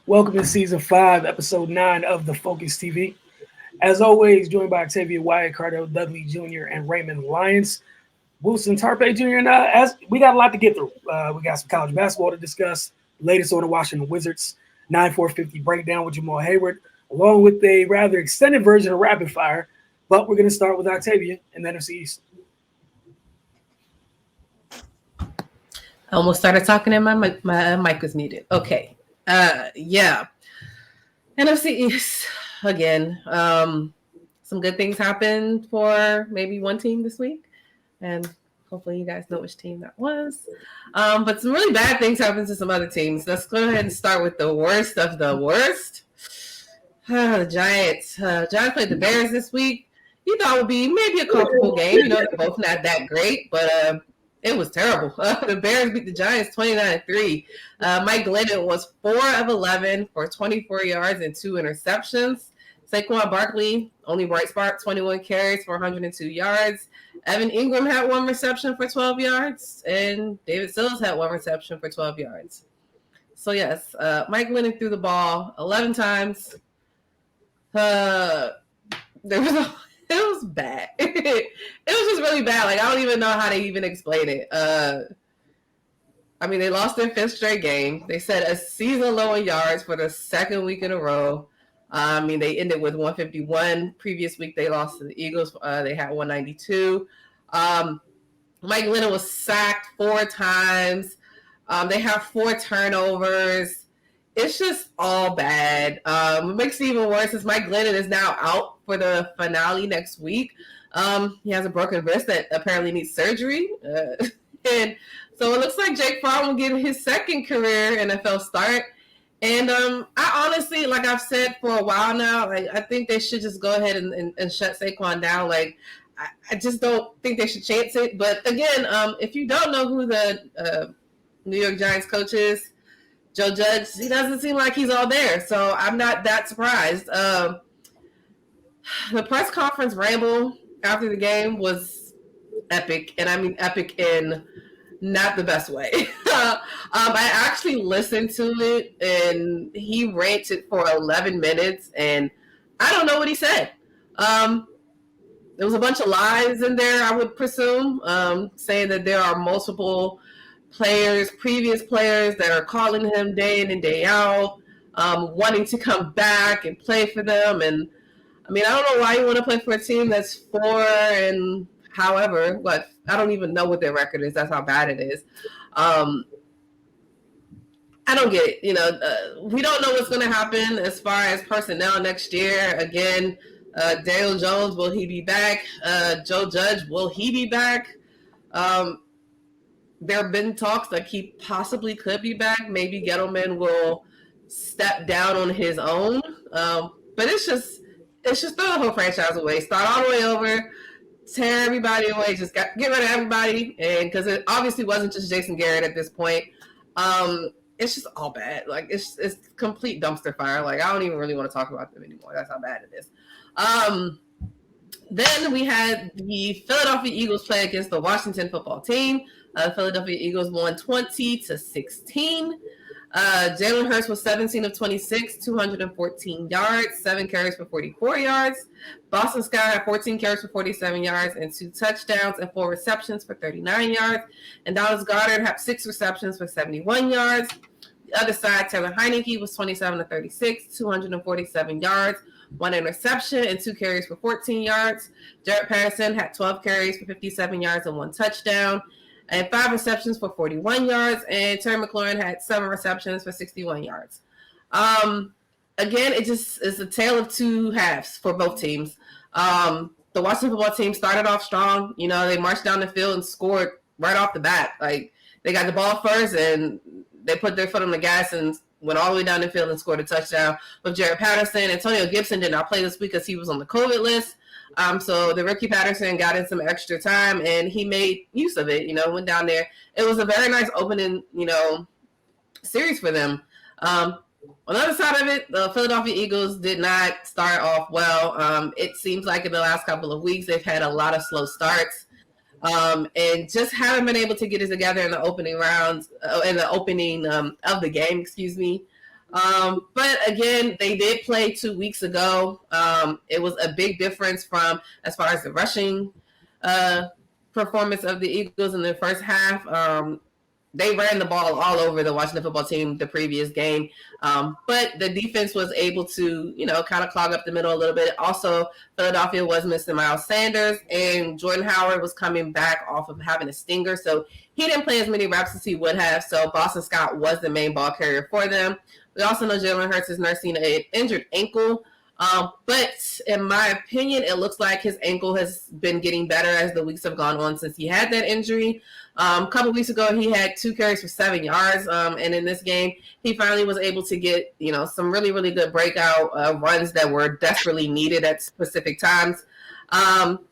Welcome to Season 5, Episode 9 of The Focus TV. As always, joined by Octavia Wyatt, Cardell Dudley Jr., and Raymond Lyons. Wilson Tarpe Jr. and as we got a lot to get through. We got some college basketball to discuss, latest on the Washington Wizards, 9-4-50 breakdown with Jamal Hayward, along with a rather extended version of Rapid Fire. But we're going to start with Octavia and the NFC East. I almost started talking and my mic was muted. Okay. Yeah. NFC East again. Some good things happened for maybe one team this week. And hopefully you guys know which team that was. But some really bad things happened to some other teams. Let's go ahead and start with the worst of the worst. The Giants. Giants played the Bears this week. You thought it would be maybe a comfortable game. You know, they're both not that great, but it was terrible. The Bears beat the Giants 29-3. Mike Glennon was 4 of 11 for 24 yards and 2 interceptions. Saquon Barkley, only bright spot, 21 carries for 102 yards. Evan Ingram had 1 reception for 12 yards. And David Sills had 1 reception for 12 yards. So, yes, Mike Glennon threw the ball 11 times. It was bad. It was just really bad. Like, I don't even know how to even explain it. I mean, they lost their 5th straight game. They set a season low in yards for the second week in a row. I mean, they ended with 151. Previous week, they lost to the Eagles. They had 192. Mike Glennon was sacked 4 times. They have 4 turnovers. It's just all bad. What makes it even worse is Mike Glennon is now out for the finale next week. He has a broken wrist that apparently needs surgery. And so it looks like Jake Fromm will get his second career NFL start. And I honestly, like I've said for a while now, like I think they should just go ahead and shut Saquon down. Like I just don't think they should chance it. But again, if you don't know who the New York Giants coach is, Joe Judge, he doesn't seem like he's all there. So I'm not that surprised. The press conference ramble after the game was epic. And I mean epic in not the best way. I actually listened to it, and he ranted for 11 minutes, and I don't know what he said. There was a bunch of lies in there, I would presume, saying that there are multiple players, previous players that are calling him day in and day out, wanting to come back and play for them. And I mean, I don't know why you want to play for a team that's 4 and however, but I don't even know what their record is. That's how bad it is. I don't get it. You know, we don't know what's going to happen as far as personnel next year. Again, Daniel Jones, will he be back? Joe Judge, will he be back? There have been talks that he possibly could be back. Maybe Gettleman will step down on his own. But it's just throw the whole franchise away. Start all the way over. Tear everybody away. Just get rid of everybody. And because it obviously wasn't just Jason Garrett at this point. It's just all bad. Like it's complete dumpster fire. Like I don't even really want to talk about them anymore. That's how bad it is. Then we had the Philadelphia Eagles play against the Washington football team. Philadelphia Eagles won 20-16. Jalen Hurts was 17 of 26, 214 yards, 7 carries for 44 yards. Boston Scott had 14 carries for 47 yards and 2 touchdowns and 4 receptions for 39 yards. And Dallas Goedert had 6 receptions for 71 yards. The other side, Taylor Heineke was 27 of 36, 247 yards, 1 interception and 2 carries for 14 yards. Jared Patterson had 12 carries for 57 yards and 1 touchdown. And 5 receptions for 41 yards, and Terry McLaurin had 7 receptions for 61 yards. Again, it just is a tale of 2 halves for both teams. The Washington football team started off strong. You know, they marched down the field and scored right off the bat. Like, they got the ball first, and they put their foot on the gas and went all the way down the field and scored a touchdown with Jared Patterson. Antonio Gibson did not play this week because he was on the COVID list. So the rookie Patterson got in some extra time, and he made use of it, you know, went down there. It was a very nice opening, you know, series for them. On the other side of it, the Philadelphia Eagles did not start off well. It seems like in the last couple of weeks, they've had a lot of slow starts. And just haven't been able to get it together in the opening rounds, in the opening of the game, excuse me. But again, they did play 2 weeks ago. It was a big difference from as far as the rushing performance of the Eagles in the first half. They ran the ball all over the Washington football team the previous game. But the defense was able to, kind of clog up the middle a little bit. Also, Philadelphia was missing Miles Sanders, and Jordan Howard was coming back off of having a stinger. So he didn't play as many reps as he would have. So Boston Scott was the main ball carrier for them. We also know Jalen Hurts is nursing an injured ankle. But in my opinion, it looks like his ankle has been getting better as the weeks have gone on since he had that injury. A couple weeks ago, he had 2 carries for 7 yards. And in this game, he finally was able to get, some really, really good breakout runs that were desperately needed at specific times.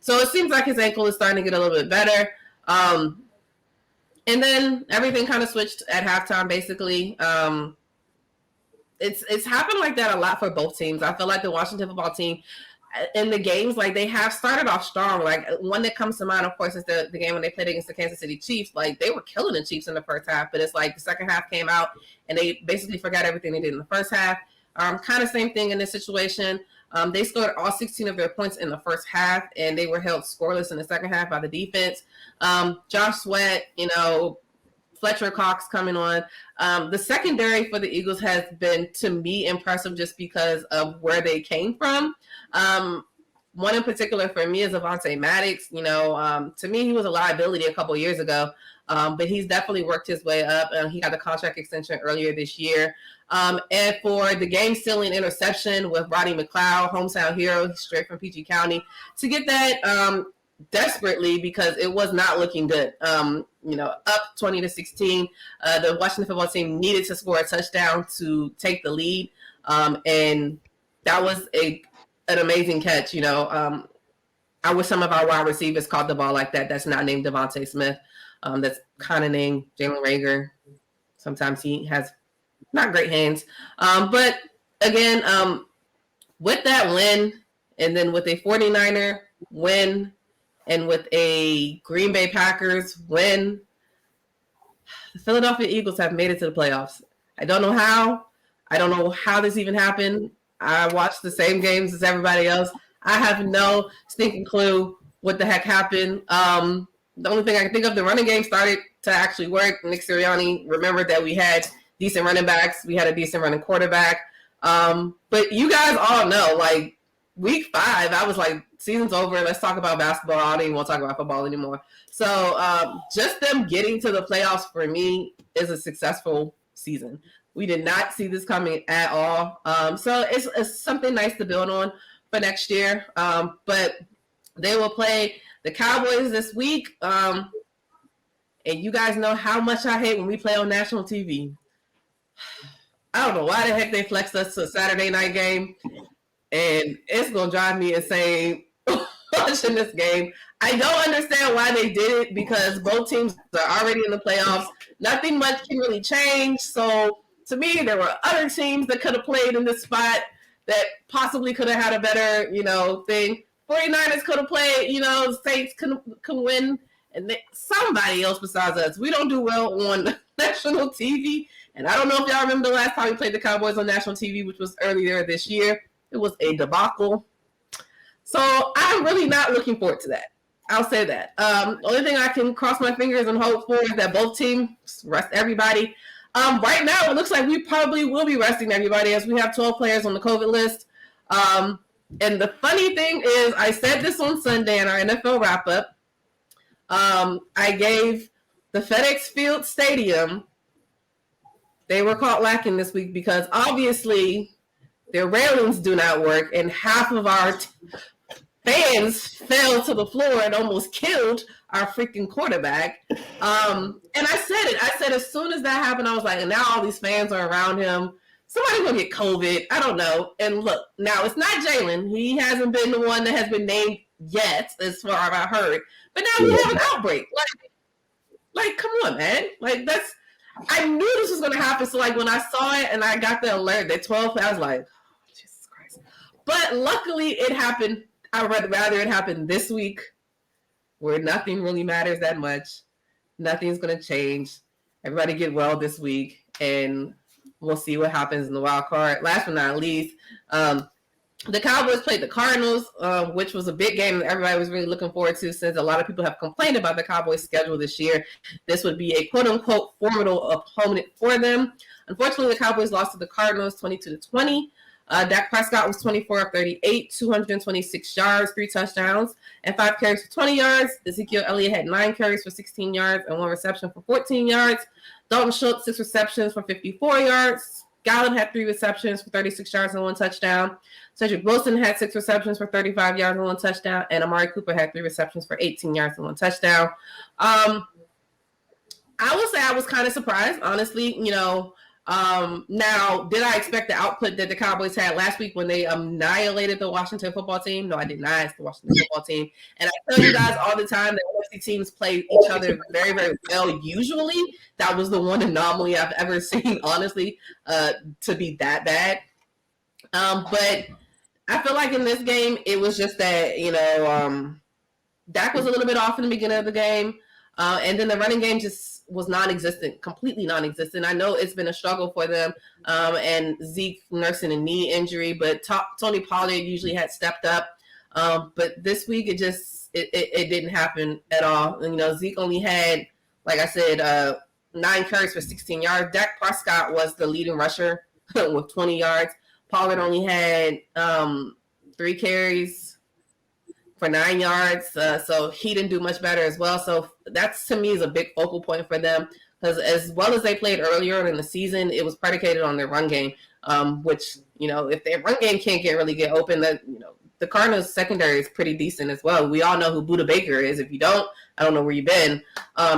So it seems like his ankle is starting to get a little bit better. And then everything kind of switched at halftime, basically. It's happened like that a lot for both teams. I feel like the Washington football team in the games, like they have started off strong. Like one that comes to mind, of course, is the game when they played against the Kansas City Chiefs. Like they were killing the Chiefs in the first half, but it's like the second half came out and they basically forgot everything they did in the first half. Kind of same thing in this situation. They scored all 16 of their points in the first half, and they were held scoreless in the second half by the defense. Josh Sweat, Fletcher Cox coming on. The secondary for the Eagles has been, to me, impressive just because of where they came from. One in particular for me is Avonte Maddox. To me, he was a liability a couple years ago, but he's definitely worked his way up. He got a contract extension earlier this year. And for the game-stealing interception with Roddy McLeod, hometown hero, straight from PG County, to get that desperately because it was not looking good. Up 20-16, the Washington football team needed to score a touchdown to take the lead, and that was an amazing catch. I wish some of our wide receivers caught the ball like that. That's not named Devontae Smith. That's kind of named Jalen Reagor. Sometimes he has not great hands, but again, with that win, and then with a 49er win, and with a Green Bay Packers win, the Philadelphia Eagles have made it to the playoffs. I don't know how. I don't know how this even happened. I watched the same games as everybody else. I have no stinking clue what the heck happened. The only thing I can think of, the running game started to actually work. Nick Sirianni remembered that we had decent running backs. We had a decent running quarterback. But you guys all know, like, week 5, I was like, season's over. Let's talk about basketball. I don't even want to talk about football anymore. So just them getting to the playoffs for me is a successful season. We did not see this coming at all. So it's something nice to build on for next year. But they will play the Cowboys this week. And you guys know how much I hate when we play on national TV. I don't know why the heck they flexed us to a Saturday night game. And it's going to drive me insane watching this game. I don't understand why they did it because both teams are already in the playoffs. Nothing much can really change. So, to me, there were other teams that could have played in this spot that possibly could have had a better, thing. 49ers could have played, Saints could win. And somebody else besides us. We don't do well on national TV. And I don't know if y'all remember the last time we played the Cowboys on national TV, which was earlier this year. It was a debacle. So I'm really not looking forward to that. I'll say that. Only thing I can cross my fingers and hope for is that both teams rest everybody. Right now, it looks like we probably will be resting everybody as we have 12 players on the COVID list. And the funny thing is, I said this on Sunday in our NFL wrap-up. I gave the FedEx Field Stadium, they were caught lacking this week because obviously their railings do not work, and half of our fans fell to the floor and almost killed our freaking quarterback. And I said it. I said as soon as that happened, I was like, now all these fans are around him. Somebody's going to get COVID. I don't know. And look, now it's not Jalen. He hasn't been the one that has been named yet, as far as I heard. But now we have an outbreak. Like, come on, man. Like, I knew this was going to happen. So, like, when I saw it and I got the alert that 12, I was like, Jesus Christ. But luckily it happened. I would rather it happen this week where nothing really matters that much. Nothing's going to change. Everybody get well this week and we'll see what happens in the wild card. Last but not least, the Cowboys played the Cardinals, which was a big game that everybody was really looking forward to since a lot of people have complained about the Cowboys' schedule this year. This would be a quote-unquote formidable opponent for them. Unfortunately, the Cowboys lost to the Cardinals 22-20. Dak Prescott was 24 of 38, 226 yards, 3 touchdowns, and 5 carries for 20 yards. Ezekiel Elliott had 9 carries for 16 yards and 1 reception for 14 yards. Dalton Schultz, 6 receptions for 54 yards. Gallup had 3 receptions for 36 yards and 1 touchdown. Cedric Wilson had 6 receptions for 35 yards and 1 touchdown. And Amari Cooper had 3 receptions for 18 yards and 1 touchdown. I will say I was kind of surprised, honestly. Now, did I expect the output that the Cowboys had last week when they annihilated the Washington football team? No, I did not. It's the Washington football team. And I tell you guys all the time that NFC teams play each other very, very well. Usually, that was the one anomaly I've ever seen, honestly, to be that bad. But I feel like in this game, it was just that, Dak was a little bit off in the beginning of the game. And then the running game just was non-existent, completely non-existent. I know it's been a struggle for them, and Zeke nursing a knee injury, but Tony Pollard usually had stepped up. But this week, it didn't happen at all. And, Zeke only had, like I said, 9 carries for 16 yards. Dak Prescott was the leading rusher with 20 yards. Pollard only had 3 carries for 9 yards, so he didn't do much better as well. So that's, to me, is a big focal point for them, because as well as they played earlier in the season, it was predicated on their run game, which, if their run game can't really get open, then, the Cardinals secondary is pretty decent as well. We all know who Budda Baker is. If you don't, I don't know where you've been.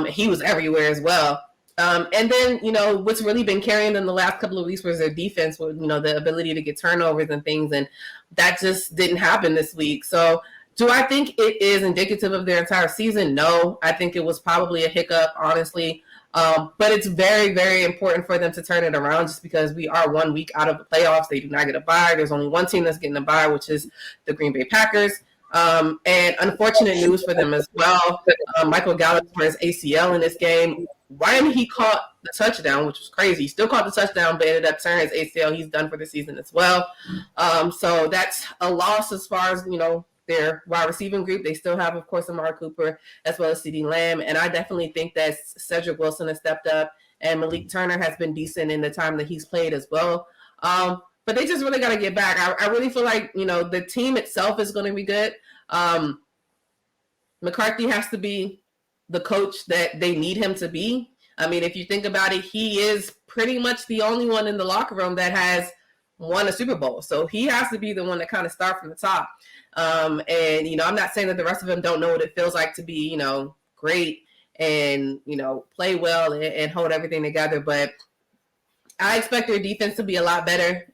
He was everywhere as well. And then, what's really been carrying them the last couple of weeks was their defense, with, the ability to get turnovers and things, and that just didn't happen this week. So do I think it is indicative of their entire season? No. I think it was probably a hiccup, honestly. But it's very, very important for them to turn it around, just because we are 1 week out of the playoffs. They do not get a bye. There's only one team that's getting a bye, which is the Green Bay Packers. And unfortunate news for them as well. Michael Gallup tore his ACL in this game. When he caught the touchdown, which was crazy, he still caught the touchdown, but ended up tearing his ACL. He's done for the season as well. So that's a loss as far as, their wide receiving group. They still have, of course, Amari Cooper as well as CeeDee Lamb. And I definitely think that Cedric Wilson has stepped up, and Malik Turner has been decent in the time that he's played as well. But they just really got to get back. I really feel like, the team itself is going to be good. McCarthy has to be the coach that they need him to be. I mean, if you think about it, he is pretty much the only one in the locker room that has won a Super Bowl. So he has to be the one to kind of start from the top. And, I'm not saying that the rest of them don't know what it feels like to be, great and, play well and hold everything together. But I expect their defense to be a lot better.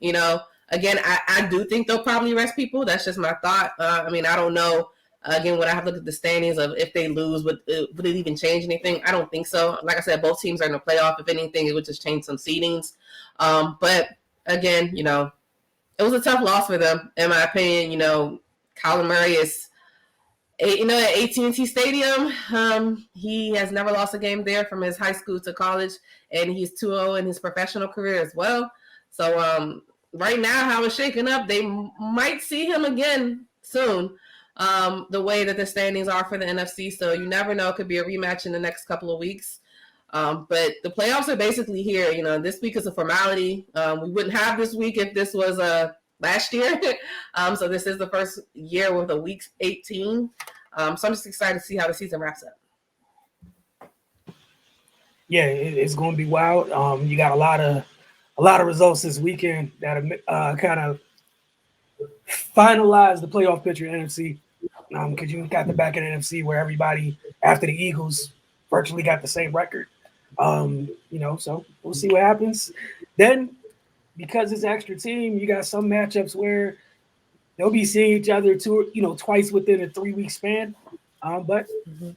Again, I do think they'll probably rest people. That's just my thought. I don't know. Again, when I have looked at the standings of if they lose, would it even change anything? I don't think so. Like I said, both teams are in the playoff. If anything, it would just change some seedings. But again, it was a tough loss for them, in my opinion. Kyler Murray is, at AT&T Stadium. He has never lost a game there from his high school to college, and he's 2-0 in his professional career as well. So right now, how it's shaking up, they might see him again soon. The way that the standings are for the NFC, so you never know. It could be a rematch in the next couple of weeks. But the playoffs are basically here. This week is a formality. We wouldn't have this week if this was last year. So this is the first year with a week 18. So I'm just excited to see how the season wraps up. Yeah, it's going to be wild. You got a lot of results this weekend that kind of finalize the playoff picture in NFC. Because you got the back in NFC where everybody after the Eagles virtually got the same record. So we'll see what happens. Then, because it's extra team, you got some matchups where they'll be seeing each other twice within a 3-week span. But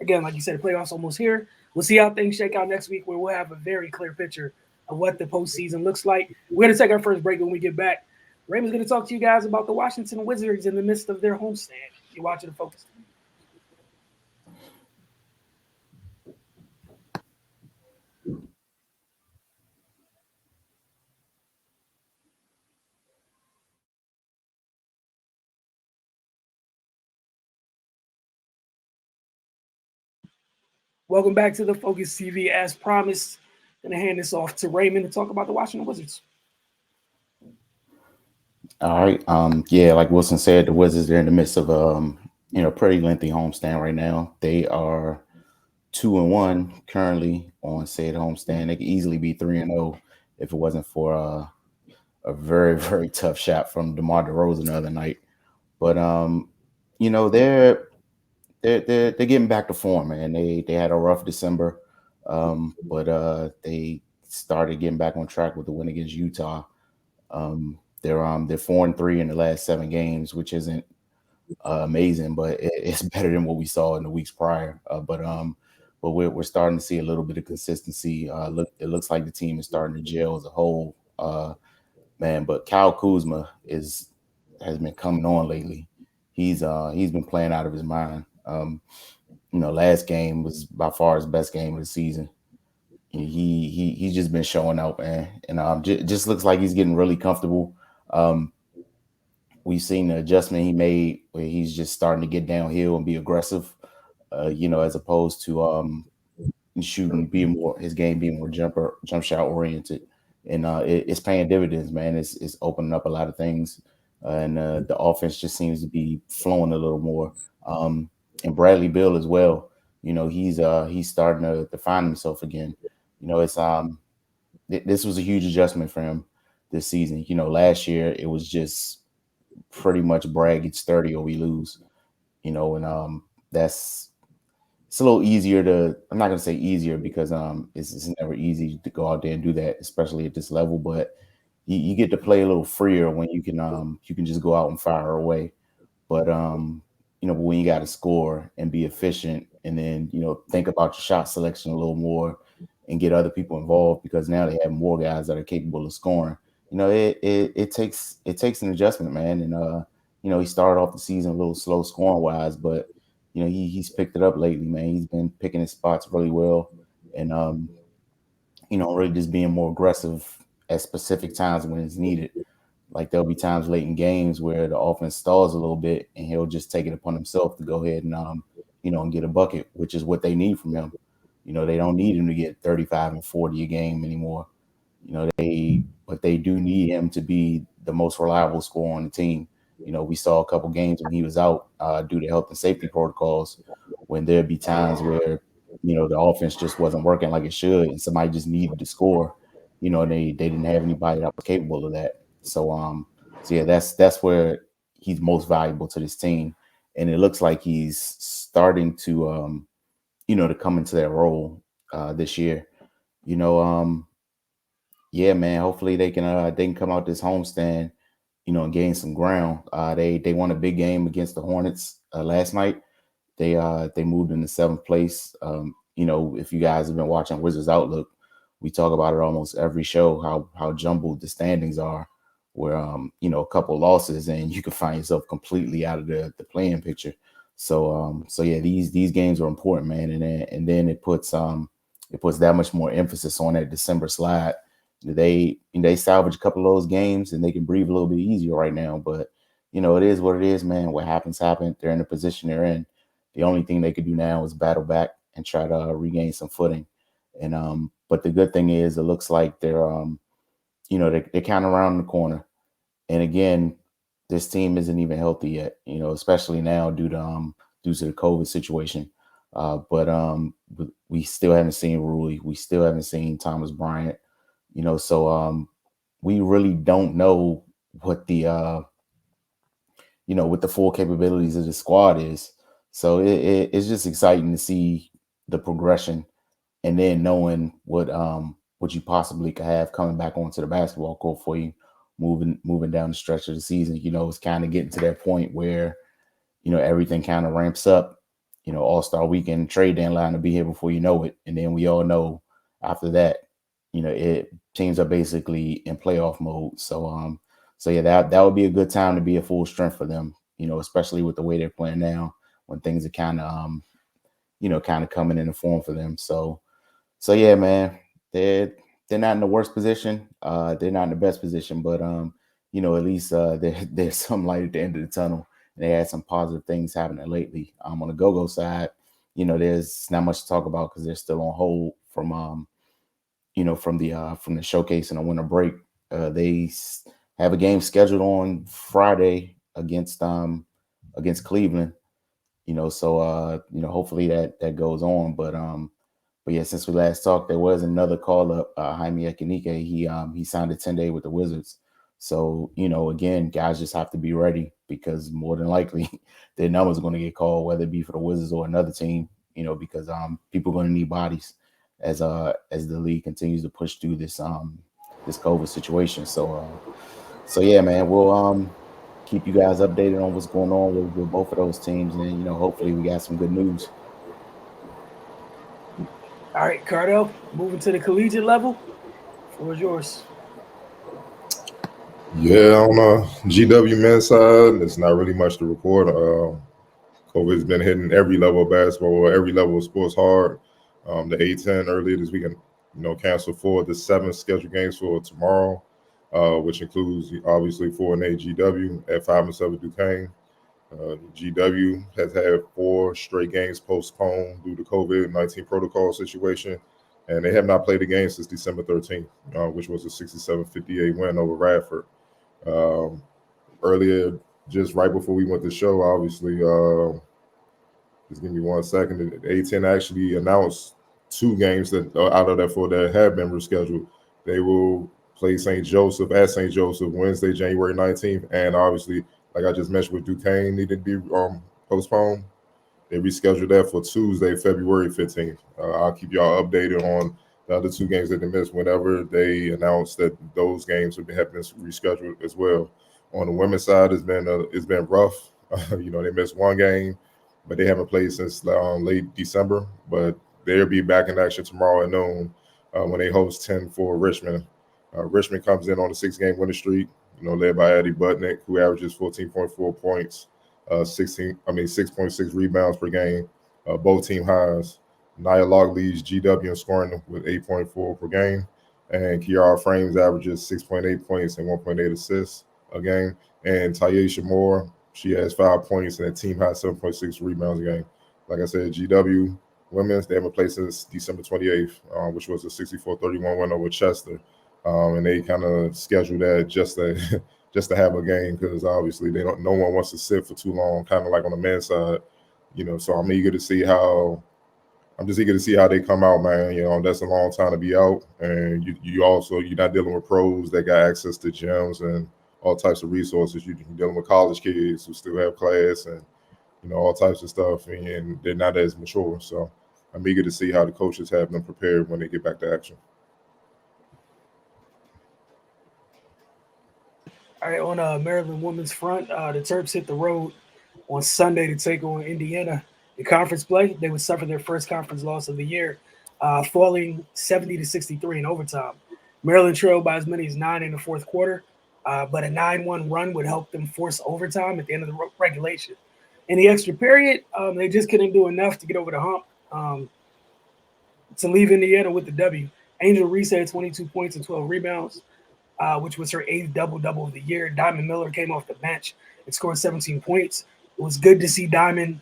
again, like you said, the playoffs almost here. We'll see how things shake out next week, where we'll have a very clear picture of what the postseason looks like. We're going to take our first break. When we get back, Raymond's going to talk to you guys about the Washington Wizards in the midst of their homestand. You're watching the Focus. Welcome back to the Focus TV. As promised, gonna hand this off to Raymond to talk about the Washington Wizards. All right. Yeah, like Wilson said, the Wizards they're in the midst of pretty lengthy homestand right now. They are 2-1 currently on said homestand. They could easily be 3-0 if it wasn't for a very very tough shot from DeMar DeRozan the other night. But you know they're getting back to form, man. They had a rough December, but they started getting back on track with the win against Utah. They're 4-3 in the last 7 games, which isn't amazing, but it's better than what we saw in the weeks prior. But we're starting to see a little bit of consistency. It looks like the team is starting to gel as a whole, man. But Kyle Kuzma has been coming on lately. He's been playing out of his mind. Last game was by far his best game of the season. He's just been showing out, man, and just looks like he's getting really comfortable. Um, we've seen the adjustment he made where he's just starting to get downhill and be aggressive, as opposed to shooting being more his game being more jump shot oriented, and it's paying dividends, man. It's opening up a lot of things, and the offense just seems to be flowing a little more. And Bradley Bill as well. He's starting to find himself again. It's this was a huge adjustment for him this season. Last year it was just pretty much brag it's 30 or we lose. And that's it's a little easier to. I'm not gonna say easier because it's never easy to go out there and do that, especially at this level. But you get to play a little freer when you can just go out and fire away. But but when you got to score and be efficient, and then think about your shot selection a little more, and get other people involved because now they have more guys that are capable of scoring. It takes an adjustment, man. And he started off the season a little slow scoring wise, but he's picked it up lately, man. He's been picking his spots really well, and really just being more aggressive at specific times when it's needed. Like there'll be times late in games where the offense stalls a little bit, and he'll just take it upon himself to go ahead and and get a bucket, which is what they need from him. They don't need him to get 35 and 40 a game anymore. But they do need him to be the most reliable scorer on the team. We saw a couple games when he was out due to health and safety protocols, when there'd be times where the offense just wasn't working like it should, and somebody just needed to score. They didn't have anybody that was capable of that. So yeah, that's where he's most valuable to this team, and it looks like he's starting to come into that role this year. You know, yeah, man. Hopefully they can come out this homestand, and gain some ground. They won a big game against the Hornets last night. They moved into seventh place. If you guys have been watching Wizards Outlook, we talk about it almost every show how jumbled the standings are. Where a couple losses and you can find yourself completely out of the playing picture. So yeah, these games are important, man, and then it puts that much more emphasis on that December slide. They salvage a couple of those games and they can breathe a little bit easier right now. But it is what it is, man. What happens happened. They're in the position they're in. The only thing they could do now is battle back and try to regain some footing. And but the good thing is, it looks like they're kind of around the corner. And again, this team isn't even healthy yet. Especially now due to the COVID situation. But we still haven't seen Rui. We still haven't seen Thomas Bryant. So we really don't know what the full capabilities of the squad is. So it's just exciting to see the progression, and then knowing what you possibly could have coming back onto the basketball court for you, moving down the stretch of the season. It's kind of getting to that point where everything kind of ramps up. All-Star weekend, trade deadline to be here before you know it, and then we all know after that, it teams are basically in playoff mode. So yeah, that would be a good time to be at full strength for them. Especially with the way they're playing now, when things are kind of coming into form for them. So yeah, man, they're not in the worst position. They're not in the best position, but at least there's some light at the end of the tunnel. And they had some positive things happening lately. On the go-go side, there's not much to talk about because they're still on hold from from the showcase and the winter break. They have a game scheduled on Friday against Cleveland. So hopefully that goes on. But yeah, since we last talked, there was another call up. Jaime Ekanike, he signed a 10-day with the Wizards. So again, guys just have to be ready because more than likely their numbers are going to get called, whether it be for the Wizards or another team. Because people are going to need bodies as the league continues to push through this COVID situation. So yeah, man, we'll keep you guys updated on what's going on with both of those teams, and hopefully we got some good news. All right, Cardell, moving to the collegiate level. Floor is yours. Yeah, on the GW men's side, there's not really much to report. COVID's been hitting every level of basketball, every level of sports hard. The A10 earlier this weekend, canceled 4 of the 7 scheduled games for tomorrow, which includes obviously 4 and 8 GW at 5 and 7 Duquesne. GW has had 4 straight games postponed due to COVID-19 protocol situation, and they have not played a game since December 13th, which was a 67-58 win over Radford. Earlier, just right before we went to show, obviously, just give me 1 second. The A10 actually announced 2 games that out of that 4 that have been rescheduled. They will play St. Joseph at St. Joseph Wednesday, January 19th, and obviously, like I just mentioned with Duquesne needed to be postponed. They rescheduled that for Tuesday, February 15th. I'll keep y'all updated on the other 2 games that they missed whenever they announce that those games have been rescheduled as well. On the women's side, it's been rough. They missed 1 game, but they haven't played since late December. But they'll be back in action tomorrow at noon when they host 10 for Richmond. Richmond comes in on a 6-game winning streak, led by Addie Butnick, who averages 14.4 points, 6.6 rebounds per game, both team highs. Nia Locke leads GW in scoring with 8.4 per game, and Kiara Frames averages 6.8 points and 1.8 assists a game. And Tyesha Moore, she has 5 points and a team high 7.6 rebounds a game. Like I said, GW women's, they haven't played since December 28th, which was a 64-31 win over Chester. And they kind of scheduled that just to have a game because obviously no one wants to sit for too long, kind of like on the men's side, So I'm eager to see how they come out, man. That's a long time to be out, and you're not dealing with pros that got access to gyms and all types of resources. You're dealing with college kids who still have class and all types of stuff, and they're not as mature. So I'm eager to see how the coaches have them prepared when they get back to action. All right, on Maryland women's front, the Terps hit the road on Sunday to take on Indiana in conference play. They would suffer their first conference loss of the year, falling 70-63 in overtime. Maryland trailed by as many as 9 in the fourth quarter, but a 9-1 run would help them force overtime at the end of the regulation. In the extra period, they just couldn't do enough to get over the hump to leave Indiana with the W. Angel Reese had 22 points and 12 rebounds, which was her 8th double-double of the year. Diamond Miller came off the bench and scored 17 points. It was good to see Diamond,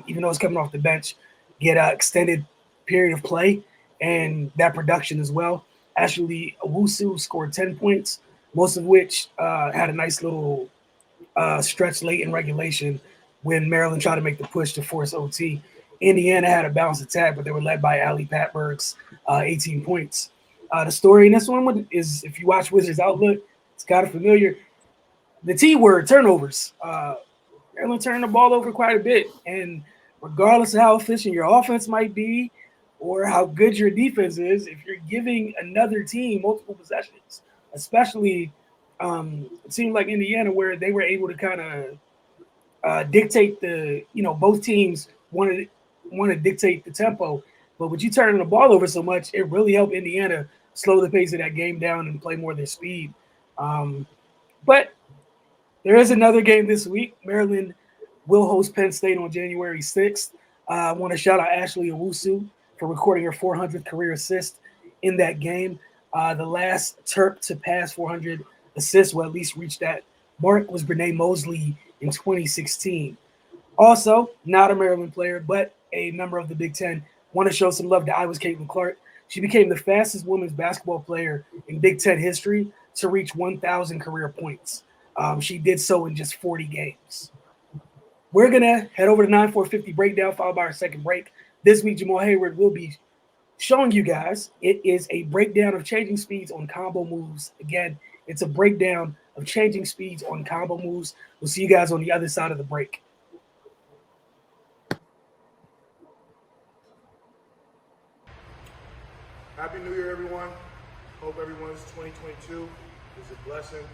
even though he's coming off the bench, get an extended period of play and that production as well. Ashley Owusu scored 10 points, most of which had a nice little stretch late in regulation when Maryland tried to make the push to force OT. Indiana had a balanced attack, but they were led by Allie Patberg's 18 points. The story in this one is, if you watch Wizards Outlook, it's kind of familiar. The T word, turnovers. Maryland turned the ball over quite a bit. And regardless of how efficient your offense might be or how good your defense is, if you're giving another team multiple possessions, especially it seemed like Indiana, where they were able to kind of dictate both teams want to dictate the tempo. But with you turning the ball over so much, it really helped Indiana slow the pace of that game down and play more of their speed. But there is another game this week. Maryland will host Penn State on January 6th. I want to shout out Ashley Owusu for recording her 400th career assist in that game. The last Terp to pass 400 assists, or at least reach that mark, was Brene Mosley in 2016. Also, not a Maryland player, but a member of the Big Ten. Want to show some love to Iowa's Caitlin Clark. She became the fastest women's basketball player in Big Ten history to reach 1,000 career points. She did so in just 40 games. We're going to head over to 9450 breakdown, followed by our second break. This week, Jamal Hayward will be showing you guys. It is a breakdown of changing speeds on combo moves. Again, it's a breakdown of changing speeds on combo moves. We'll see you guys on the other side of the break. Happy New Year, everyone. Hope everyone's 2022 is a blessing.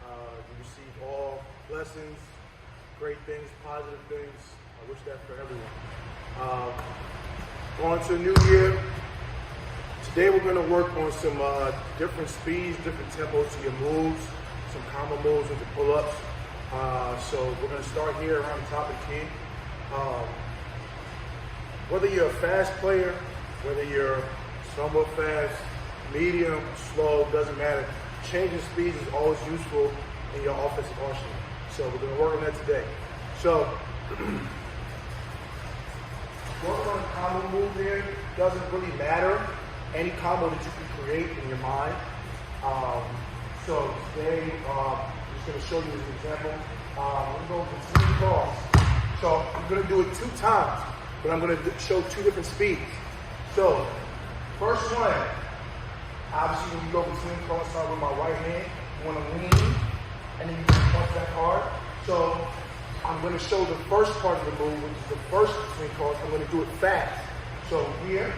You receive all blessings, great things, positive things. I wish that for everyone. Going to a new year. Today we're going to work on some different speeds, different tempos to your moves, some combo moves into pull-ups. So we're going to start here around the top of the key. Whether you're a fast player, whether you're somewhat fast, medium, slow, doesn't matter. Changing speeds is always useful in your offensive arsenal. So we're going to work on that today. So, working on a combo move here doesn't really matter. Any combo that you can create in your mind. So today, I'm just going to show you an example. We're going to go between calls. So I'm going to do it 2 times, but I'm going to show 2 different speeds. So, first one, obviously when you go between calls, start with my right hand. You want to lean, and then you can punch that hard. So I'm going to show the first part of the move, which is the first between calls. I'm going to do it fast. So here,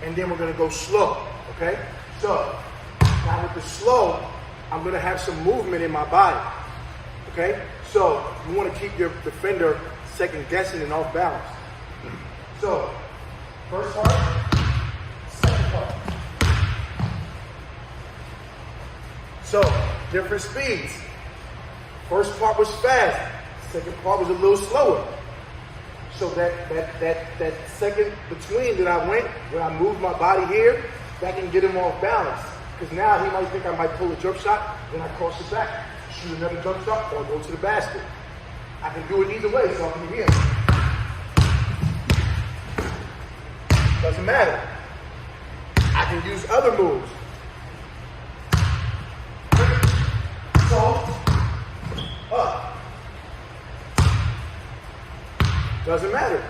and then we're going to go slow, okay? So now with the slow, I'm going to have some movement in my body, okay? So you want to keep your defender second guessing and off balance. So first part, second part. So different speeds. First part was fast. Second part was a little slower. So that second between that I went, when I moved my body here, that can get him off balance. Because now he might think I might pull a jump shot, then I cross it back, shoot another jump shot, or go to the basket. I can do it either way, so I can hear. Doesn't matter. I can use other moves. So, up. Doesn't matter.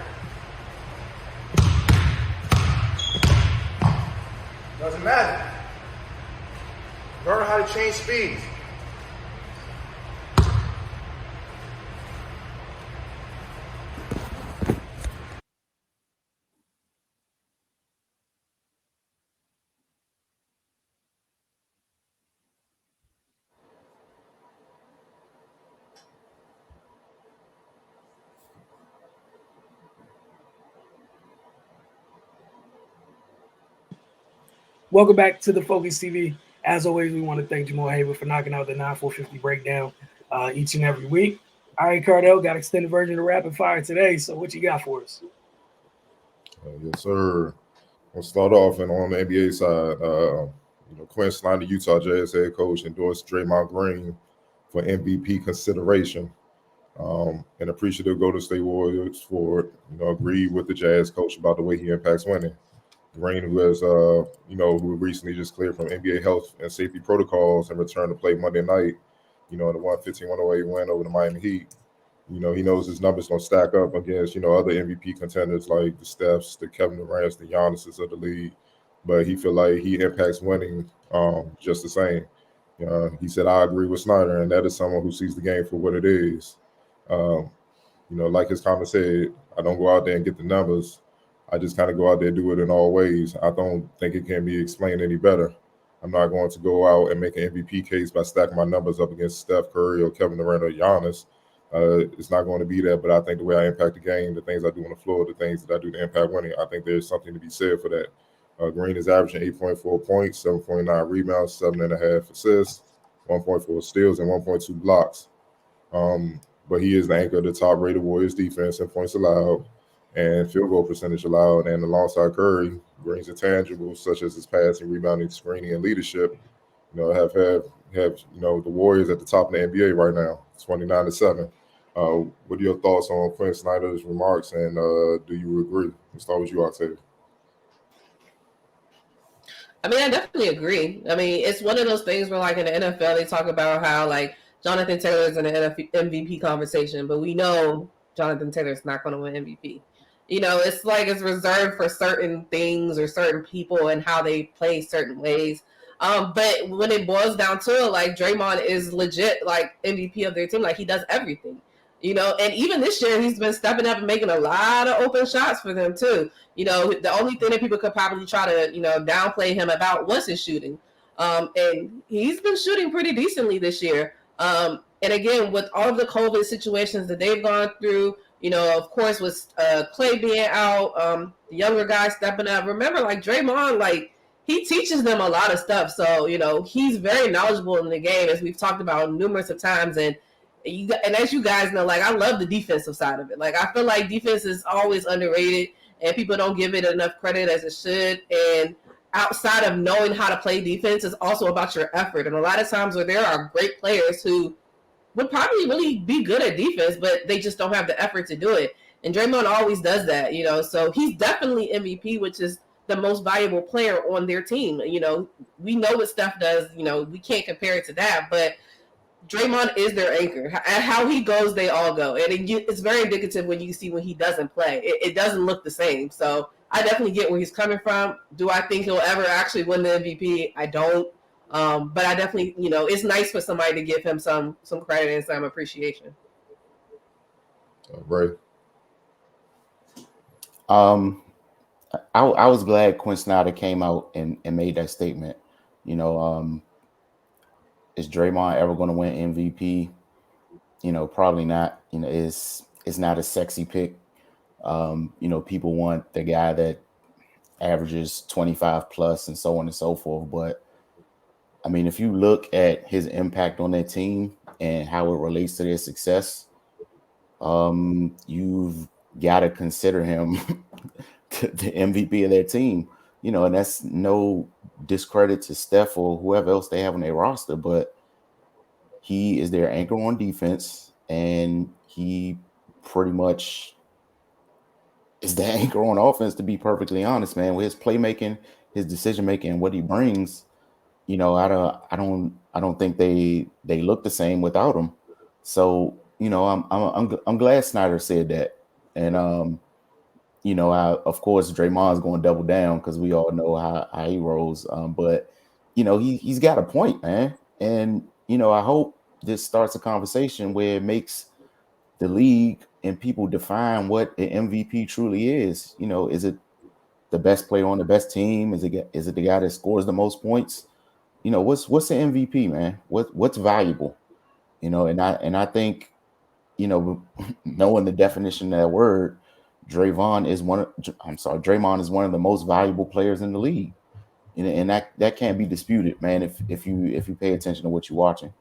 Doesn't matter. Learn how to change speeds. Welcome back to the Focus TV. As always, we want to thank Jamal Hayward for knocking out the 9450 breakdown each and every week. All right, Cardell, got extended version of Rapid Fire today. So what you got for us? Yes, sir. We'll start off and on the NBA side. Quinn Snyder, Utah Jazz head coach, endorsed Draymond Green for MVP consideration. And appreciative Golden State Warriors for agreed with the Jazz coach about the way he impacts winning. Green, who has who recently just cleared from NBA health and safety protocols and returned to play Monday night, in the 115-108 win over the Miami Heat. He knows his numbers gonna stack up against other MVP contenders like the Stephs, the Kevin Durant's, the Giannis's of the league, but he feel like he impacts winning just the same. He said, "I agree with Snyder, and that is someone who sees the game for what it is." Like his comment said, I don't go out there and get the numbers. I just kind of go out there and do it in all ways. I don't think it can be explained any better. I'm not going to go out and make an MVP case by stacking my numbers up against Steph Curry or Kevin Durant or Giannis. It's not going to be that, but I think the way I impact the game, the things I do on the floor, the things that I do to impact winning, I think there's something to be said for that. Green is averaging 8.4 points, 7.9 rebounds, 7.5 assists, 1.4 steals, and 1.2 blocks. But he is the anchor of the top-rated Warriors defense in points allowed and field goal percentage allowed. And alongside Curry, Green's intangibles such as his passing, rebounding, screening, and leadership, have the Warriors at the top of the NBA right now, 29-7. What are your thoughts on Quinn Snyder's remarks, and do you agree? Let's start with you, Octavia. I mean, I definitely agree. I mean, it's one of those things where, like, in the NFL, they talk about how, like, Jonathan Taylor's in the MVP conversation, but we know Jonathan Taylor's not going to win MVP. You know, it's like it's reserved for certain things or certain people and how they play certain ways. But when it boils down to it, like, Draymond is legit, like, MVP of their team. Like, he does everything. You know, and even this year, he's been stepping up and making a lot of open shots for them, too. You know, the only thing that people could probably try to, you know, downplay him about was his shooting. And he's been shooting pretty decently this year. And again, with all of the COVID situations that they've gone through, you know, of course, with Clay being out, the younger guys stepping up. Remember, like, Draymond, like, he teaches them a lot of stuff. So, you know, he's very knowledgeable in the game, as we've talked about numerous of times. And as you guys know, like, I love the defensive side of it. Like, I feel like defense is always underrated, and people don't give it enough credit as it should. And outside of knowing how to play defense, is also about your effort. And a lot of times where there are great players who would probably really be good at defense, but they just don't have the effort to do it. And Draymond always does that, you know. So he's definitely MVP, which is the most valuable player on their team. You know, we know what Steph does. You know, we can't compare it to that, but Draymond is their anchor. How he goes, they all go. And it's very indicative when you see when he doesn't play. It doesn't look the same. So I definitely get where he's coming from. Do I think he'll ever actually win the MVP? I don't. But I definitely, you know, it's nice for somebody to give him some credit and some appreciation. Right. I was glad Quinn Snyder came out and made that statement. You know, is Draymond ever going to win MVP? You know, probably not. You know, it's not a sexy pick. You know, people want the guy that averages 25 plus and so on and so forth. But I mean, if you look at his impact on that team and how it relates to their success, you've got to consider him the MVP of their team. You know, and that's no discredit to Steph or whoever else they have on their roster, but he is their anchor on defense, and he pretty much is the anchor on offense, to be perfectly honest, man. With his playmaking, his decision making, and what he brings, you know, I don't think they look the same without him. So, you know, I'm glad Snyder said that, and you know, of course Draymond's going to double down because we all know how he rolls. But you know, he's got a point, man, and you know, I hope this starts a conversation where it makes the league and people define what an MVP truly is. You know, is it the best player on the best team? Is it the guy that scores the most points? You know, what's an MVP, man? What's valuable? You know, and I think, you know, knowing the definition of that word, Draymond is one of the most valuable players in the league. And that can't be disputed, man, if you pay attention to what you're watching.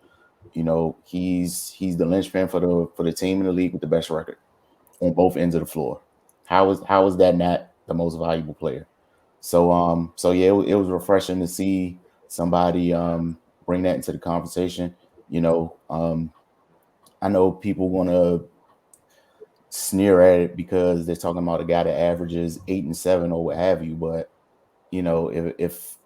You know, he's the linchpin for the team in the league with the best record on both ends of the floor. How is that not the most valuable player? So yeah, it was refreshing to see somebody bring that into the conversation. You know, I know people want to sneer at it because they're talking about a guy that averages 8 and 7 or what have you, but you know, if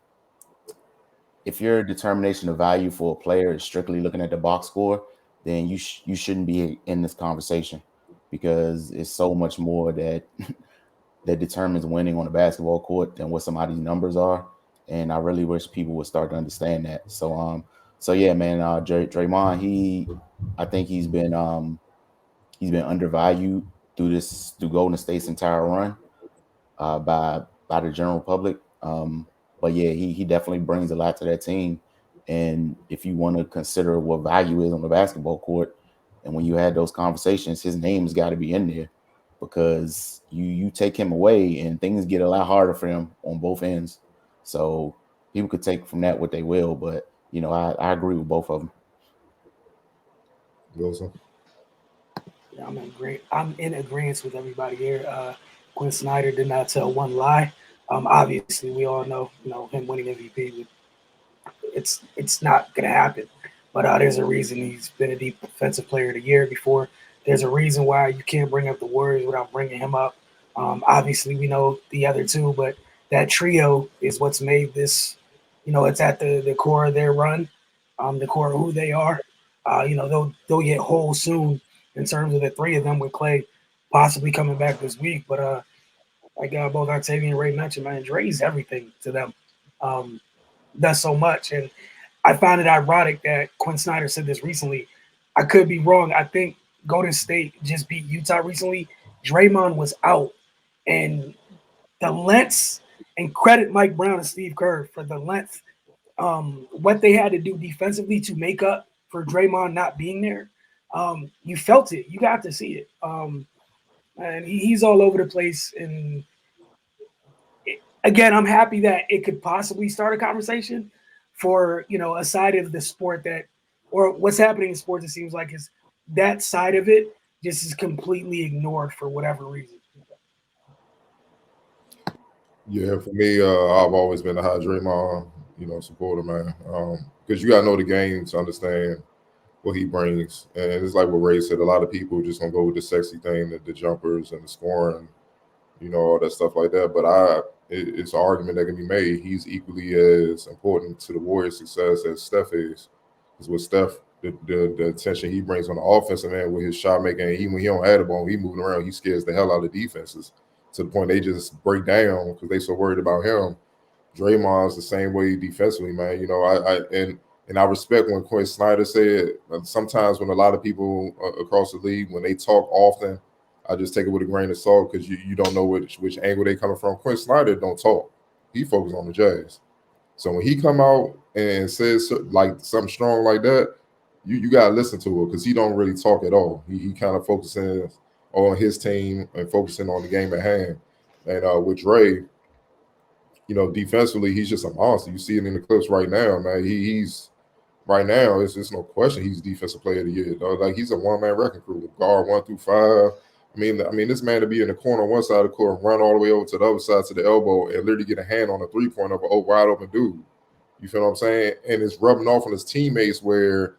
your determination of value for a player is strictly looking at the box score, then you shouldn't be in this conversation, because it's so much more that determines winning on a basketball court than what somebody's numbers are. And I really wish people would start to understand that. So yeah, man, Draymond, I think he's been undervalued through Golden State's entire run by the general public. But yeah, he definitely brings a lot to that team. And if you want to consider what value is on the basketball court, and when you had those conversations, his name's got to be in there, because you take him away and things get a lot harder for him on both ends. So people could take from that what they will, but you know, I agree with both of them. Wilson. Yeah, I'm in agreement with everybody here. Quinn Snyder did not tell one lie. Obviously, we all know, you know, him winning MVP, it's not going to happen. But there's a reason he's been a defensive player of the year before there's a reason why you can't bring up the Warriors without bringing him up. Obviously, we know the other two, but that trio is what's made this. It's at the core of their run, the core of who they are. They'll get whole soon in terms of the three of them with Clay possibly coming back this week. But like both Octavian and Ray mentioned, man, Dre's everything to them. Does so much, and I find it ironic that Quinn Snyder said this recently. I could be wrong. I think Golden State just beat Utah recently. Draymond was out, and the lengths, and credit Mike Brown and Steve Kerr for the length, what they had to do defensively to make up for Draymond not being there. You felt it. You got to see it. And he's all over the place. And again, I'm happy that it could possibly start a conversation for, a side of the sport that, or what's happening in sports, it seems like is that side of it just is completely ignored for whatever reason. Yeah, for me, I've always been a high Draymond, supporter, man. Because you gotta know the game to understand what he brings. And it's like what Ray said, a lot of people just gonna go with the sexy thing, the jumpers and the scoring, all that stuff like that. But it's an argument that can be made. He's equally as important to the Warriors' success as Steph is. Because with Steph, the attention he brings on the offensive end with his shot making, even when he don't have the ball, he moving around, he scares the hell out of defenses to the point they just break down because they so worried about him. Draymond's the same way defensively, man. I respect when Quinn Snyder said sometimes when a lot of people across the league, when they talk often, I just take it with a grain of salt because you don't know which angle they coming from. Quinn Snyder don't talk. He focuses on the Jazz. So when he come out and says like something strong like that, you got to listen to it because he don't really talk at all. He kind of focuses on his team and focusing on the game at hand. And with Dre, defensively, he's just a monster. You see it in the clips right now, man. He's right now, it's no question he's defensive player of the year. Like he's a one-man wrecking crew, guard 1 through 5. I mean, this man to be in the corner on one side of the court, run all the way over to the other side to the elbow, and literally get a hand on a three-pointer of a wide open dude. You feel what I'm saying? And it's rubbing off on his teammates where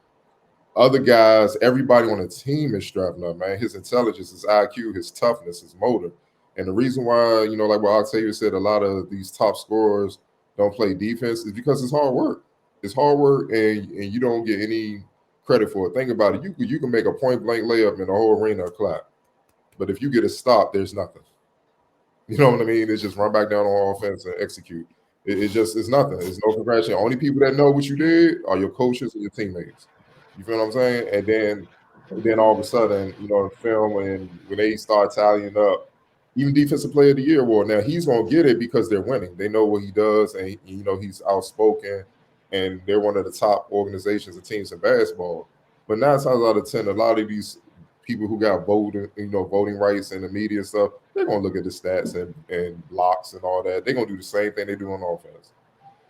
other guys, everybody on the team is strapping up, man. His intelligence, his IQ, his toughness, his motor. And the reason why, like what Octavia said, a lot of these top scorers don't play defense is because it's hard work. It's hard work, and you don't get any credit for it. Think about it. You can make a point-blank layup in the whole arena clap. But if you get a stop, there's nothing. You know what I mean? It's just run back down on offense and execute. It's nothing. It's no congratulations. Only people that know what you did are your coaches and your teammates. You feel what I'm saying? And then all of a sudden, the film and when they start tallying up, even Defensive Player of the Year award. Now he's gonna get it because they're winning. They know what he does, and he's outspoken, and they're one of the top organizations and teams in basketball. But 9 times out of 10, a lot of these people who got voting rights in the media and stuff, they're gonna look at the stats and blocks and all that. They're gonna do the same thing they do on offense.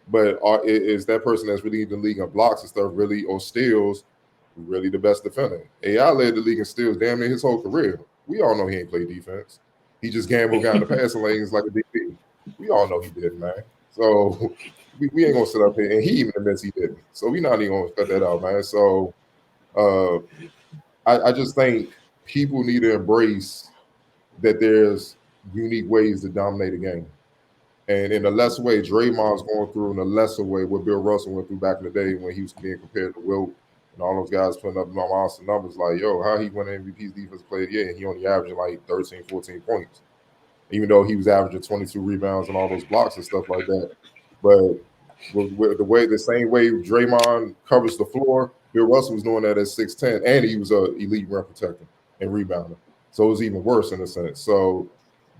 But is that person that's really in the league in blocks and stuff really or steals really the best defender? AI led the league in steals damn near his whole career. We all know he ain't played defense. He just gambled down the passing lanes like a DB. We all know he did, man. So we ain't gonna sit up here, and he even admits he didn't. So we not even gonna cut that out, man. So I just think people need to embrace that there's unique ways to dominate a game. And in a lesser way, Draymond's going through in a lesser way what Bill Russell went through back in the day when he was being compared to Wilt and all those guys putting up monster numbers like, yo, how he won MVP's defense player of the year and he only averaging like 13, 14 points, even though he was averaging 22 rebounds and all those blocks and stuff like that. But with the same way Draymond covers the floor, Bill Russell was doing that at 6'10", and he was an elite rim protector and rebounder. So it was even worse in a sense. So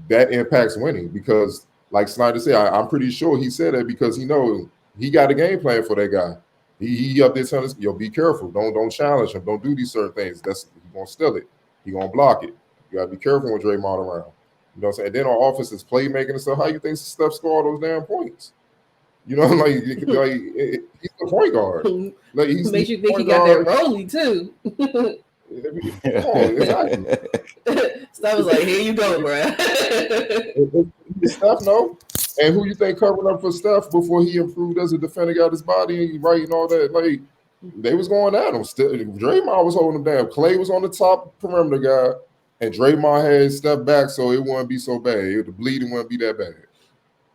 that impacts winning because, like Snyder said, I'm pretty sure he said that because he knows he got a game plan for that guy. He up there telling us, yo, be careful. Don't challenge him. Don't do these certain things. He's going to steal it. He's going to block it. You got to be careful with Draymond around. You know what I'm saying? And then on offense, it's playmaking and stuff. How you think Steph scored all those damn points? Like he's the point guard. Like makes you think he got that rolly too. Steph was like, "Here you go, bro." Steph, no. And who you think covering up for Steph before he improved as a defender, got his body right and all that? Like They was going at him. Still, Draymond was holding him down. Clay was on the top perimeter guy, and Draymond had stepped back so it wouldn't be so bad. The bleeding wouldn't be that bad.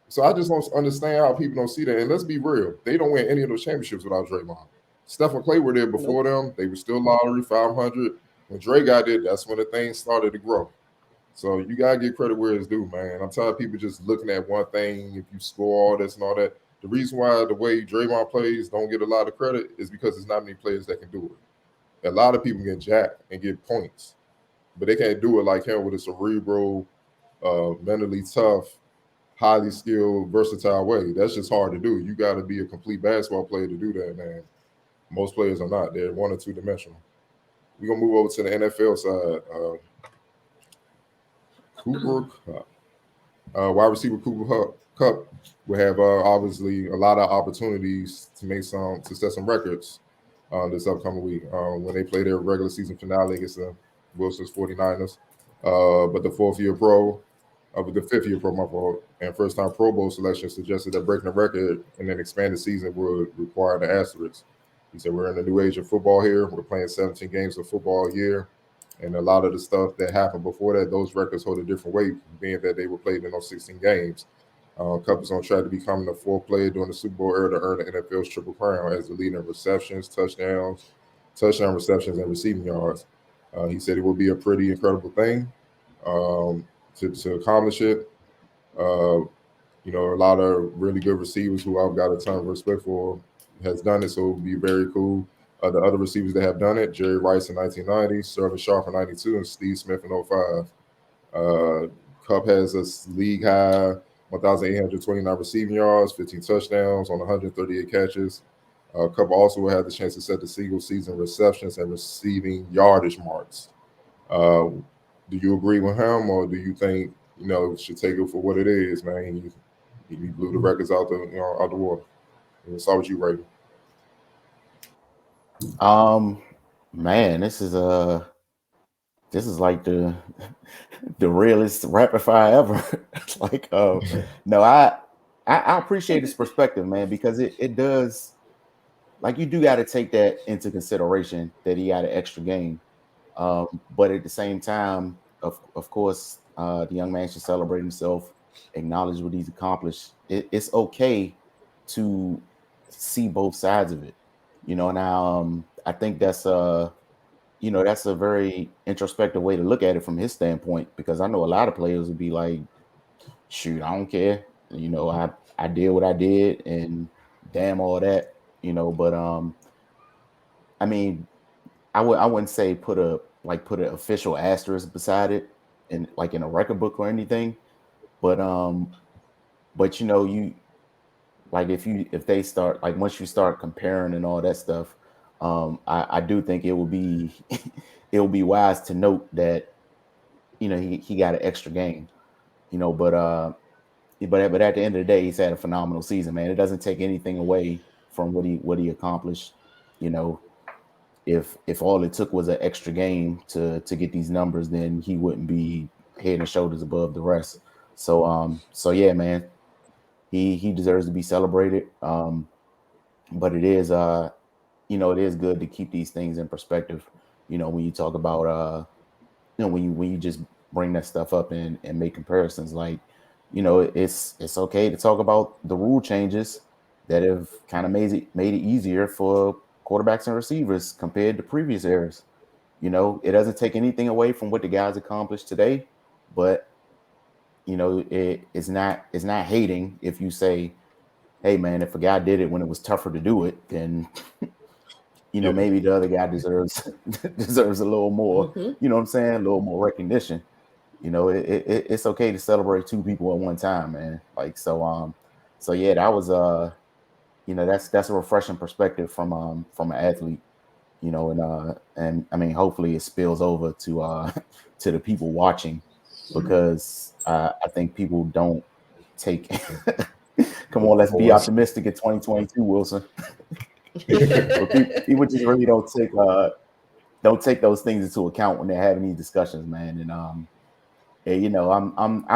So I just don't understand how people don't see that. And let's be real, they don't win any of those championships without Draymond. Steph and Clay were there before them. They were still lottery 500. When Dre got there, that's when the thing started to grow. So you gotta give credit where it's due, man. I'm tired of people just looking at one thing. If you score all this and all that, the reason why the way Draymond plays don't get a lot of credit is because there's not many players that can do it. A lot of people get jacked and get points, but they can't do it like him with a cerebral, mentally tough, highly skilled, versatile way. That's just hard to do. You got to be a complete basketball player to do that, man. Most players are not. They're 1 or 2 dimensional. We're gonna move over to the NFL side. Cooper Cup. Wide receiver Cooper Cup will have obviously a lot of opportunities to set some records this upcoming week when they play their regular season finale against the Wilson's 49ers. But the the fifth year pro, my fault, and first time Pro Bowl selection suggested that breaking the record in an expanded season would require the asterisk. He said, we're in a new age of football here. We're playing 17 games of football a year. And a lot of the stuff that happened before that, those records hold a different weight, being that they were played in those 16 games. Cup is on track to becoming the 4th player during the Super Bowl era to earn the NFL's Triple Crown as the leader in receptions, touchdown receptions, and receiving yards. He said it will be a pretty incredible thing to accomplish it. A lot of really good receivers who I've got a ton of respect for has done it, so it would be very cool. The other receivers that have done it, Jerry Rice in 1990, Sterling Sharp in 92, and Steve Smith in 05. Cup has a league high 1,829 receiving yards, 15 touchdowns on 138 catches. Cup also will have the chance to set the single season receptions and receiving yardage marks. Do you agree with him, or do you think should take it for what it is, man? He blew the records out the water. We'll start with you, Raven. Man, this is like the realest rapid fire ever. Like, no, I appreciate his perspective, man, because it does, like, you do got to take that into consideration that he got an extra game. But at the same time, of course, the young man should celebrate himself, acknowledge what he's accomplished. It's okay to see both sides of it, Now, I think that's that's a very introspective way to look at it from his standpoint, because I know a lot of players would be like, shoot, I don't care. I did what I did and damn all that, but I mean, I wouldn't say put an official asterisk beside it in a record book or anything. But you like if they start, like, once you start comparing and all that stuff, I do think it will be wise to note that he got an extra game, but at the end of the day, he's had a phenomenal season, man. It doesn't take anything away from what he accomplished. If all it took was an extra game to get these numbers, then he wouldn't be head and shoulders above the rest. So yeah, man, he deserves to be celebrated. But it is it is good to keep these things in perspective. When you talk about when you just bring that stuff up and make comparisons, like, it's okay to talk about the rule changes that have kind of made it easier for quarterbacks and receivers compared to previous eras. It doesn't take anything away from what the guys accomplished today, but it's not hating if you say, hey, man, if a guy did it when it was tougher to do it, then maybe the other guy deserves a little more, you know what I'm saying, a little more recognition. It's okay to celebrate 2 people at one time, man. Like, so yeah, that was that's a refreshing perspective from an athlete, and I mean, hopefully it spills over to to the people watching, because I think people don't take come on, let's be optimistic at 2022, Wilson. People just really don't take those things into account when they're having these discussions, man. And I'm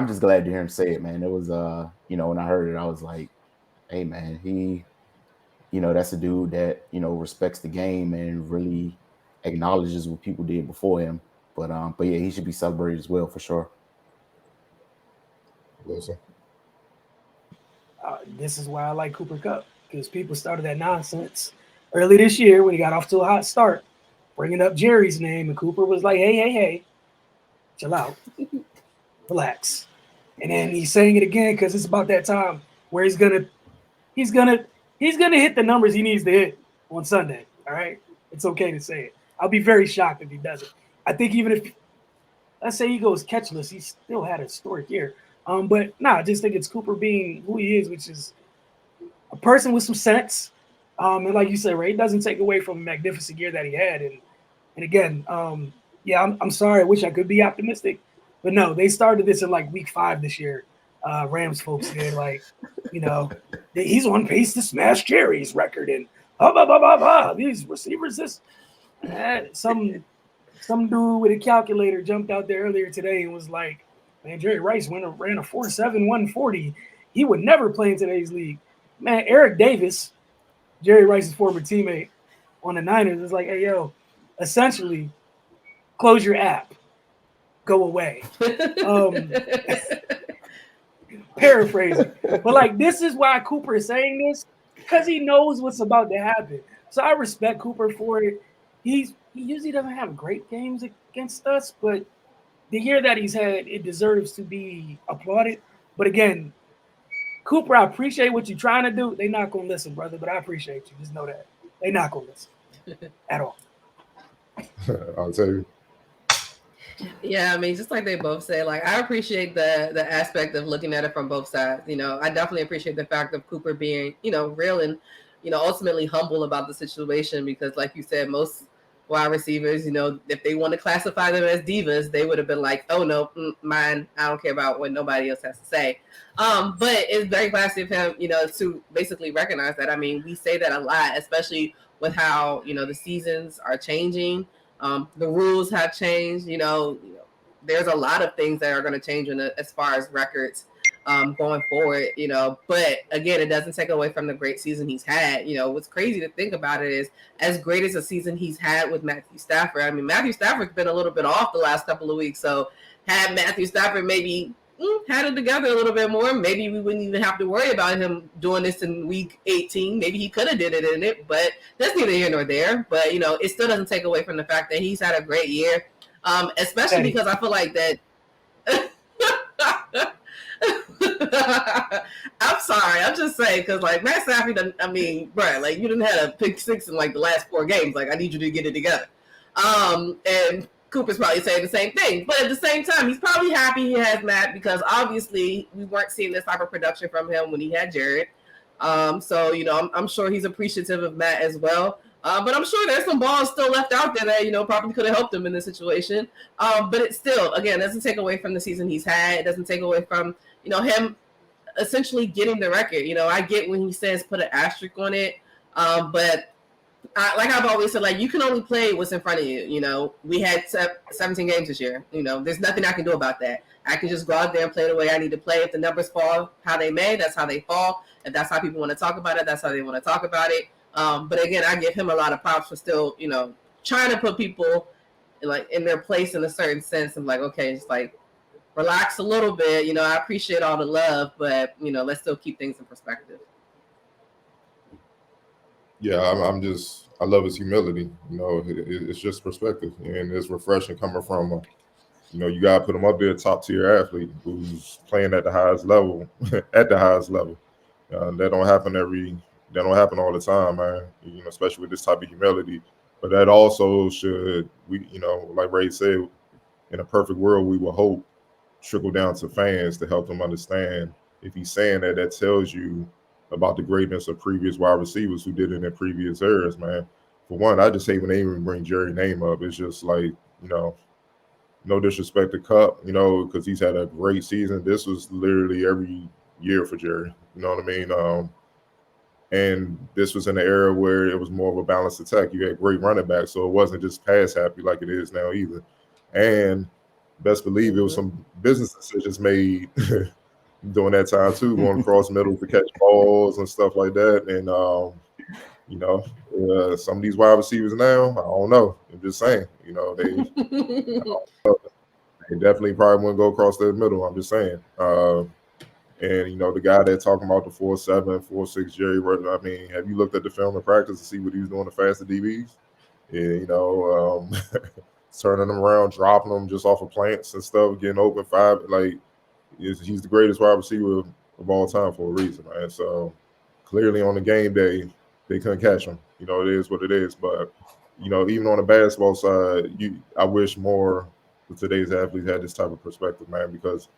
just glad to hear him say it, man. It was when I heard it, I was like, hey, man, that's a dude that respects the game and really acknowledges what people did before him. But yeah, he should be celebrated as well for sure. Listen. This is why I like Cooper Cup, because people started that nonsense early this year when he got off to a hot start, bringing up Jerry's name, and Cooper was like, hey, chill out, relax. And then he's saying it again because it's about that time where he's gonna hit the numbers he needs to hit on Sunday. All right, it's okay to say it. I'll be very shocked if he doesn't. I think even if, let's say he goes catchless, he still had a historic year. But I just think it's Cooper being who he is, which is a person with some sense. And like you said, Ray, it doesn't take away from the magnificent year that he had. And again, I'm sorry. I wish I could be optimistic, but no, they started this in like week 5 this year. Rams folks did, like, he's on pace to smash Jerry's record, and these receivers, some dude with a calculator jumped out there earlier today and was like, man, Jerry Rice ran a 4.7 140. He would never play in today's league. Man, Eric Davis, Jerry Rice's former teammate on the Niners, is like, hey, yo, essentially, close your app, go away. Paraphrasing. But, like, this is why Cooper is saying this, because he knows what's about to happen. So I respect Cooper for it. He usually doesn't have great games against us, but the year that he's had, it deserves to be applauded. But again, Cooper, I appreciate what you're trying to do. They're not going to listen, brother, but I appreciate you. Just know that. They're not going to listen at all. I'll tell you. Yeah, I mean, just like they both say, like, I appreciate the aspect of looking at it from both sides. I definitely appreciate the fact of Cooper being, real and, ultimately humble about the situation, because like you said, most wide receivers, if they want to classify them as divas, they would have been like, oh no, mine, I don't care about what nobody else has to say. But it's very classy of him, to basically recognize that. I mean, we say that a lot, especially with how, the seasons are changing. The rules have changed, there's a lot of things that are going to change as far as records going forward, but again, it doesn't take away from the great season he's had. What's crazy to think about it is, as great as a season he's had with Matthew Stafford, I mean, Matthew Stafford's been a little bit off the last couple of weeks. So had Matthew Stafford maybe had it together a little bit more, maybe we wouldn't even have to worry about him doing this in week 18. Maybe he could have did it in it, but that's neither here nor there. But, it still doesn't take away from the fact that he's had a great year, especially because I feel like that I'm sorry. I'm just saying, because like Matt Stafford, I mean, bro, like you didn't have a pick 6 in like the last 4 games. Like, I need you to get it together. And Cooper's probably saying the same thing, but at the same time, he's probably happy he has Matt, because obviously we weren't seeing this type of production from him when he had Jared. So I'm sure he's appreciative of Matt as well. But I'm sure there's some balls still left out there that, probably could have helped him in this situation. But it still, again, doesn't take away from the season he's had. It doesn't take away from, him essentially getting the record. I get when he says put an asterisk on it. But like I've always said, like, you can only play what's in front of you. We had 17 games this year. There's nothing I can do about that. I can just go out there and play the way I need to play. If the numbers fall how they may, that's how they fall. If that's how people want to talk about it, that's how they want to talk about it. But again, I give him a lot of props for still, trying to put people like in their place in a certain sense. I'm like, okay, just like relax a little bit. I appreciate all the love, but let's still keep things in perspective. Yeah, I love his humility. It's just perspective, and it's refreshing coming from you got to put him up there, top tier athlete who's playing at the highest level, at the highest level. That don't happen all the time, man. Especially with this type of humility. But that also should, like Ray said, in a perfect world, we will hope trickle down to fans to help them understand. If he's saying that, that tells you about the greatness of previous wide receivers who did it in previous eras, man. For one, I just hate when they even bring Jerry's name up. It's just like, no disrespect to Cup, because he's had a great season. This was literally every year for Jerry. You know what I mean? And this was in an era where it was more of a balanced attack. You had great running backs, so it wasn't just pass happy like it is now either. And best believe it was some business decisions made during that time too, going across middle to catch balls and stuff like that. And You know, some of these wide receivers now, I don't know. I'm just saying, you know, they definitely probably wouldn't go across the middle. I'm just saying. And you know, the guy that talking about the 4.7, 4.6 Jerry, I mean, have you looked at the film in practice to see what he was doing to faster DBs? Yeah, you know, turning them around, dropping them just off of plants and stuff, getting open five. Like, he's the greatest wide receiver of all time for a reason, man. So clearly on the game day, they couldn't catch him. You know, it is what it is. But you know, even on the basketball side, I wish more of today's athletes had this type of perspective, man, because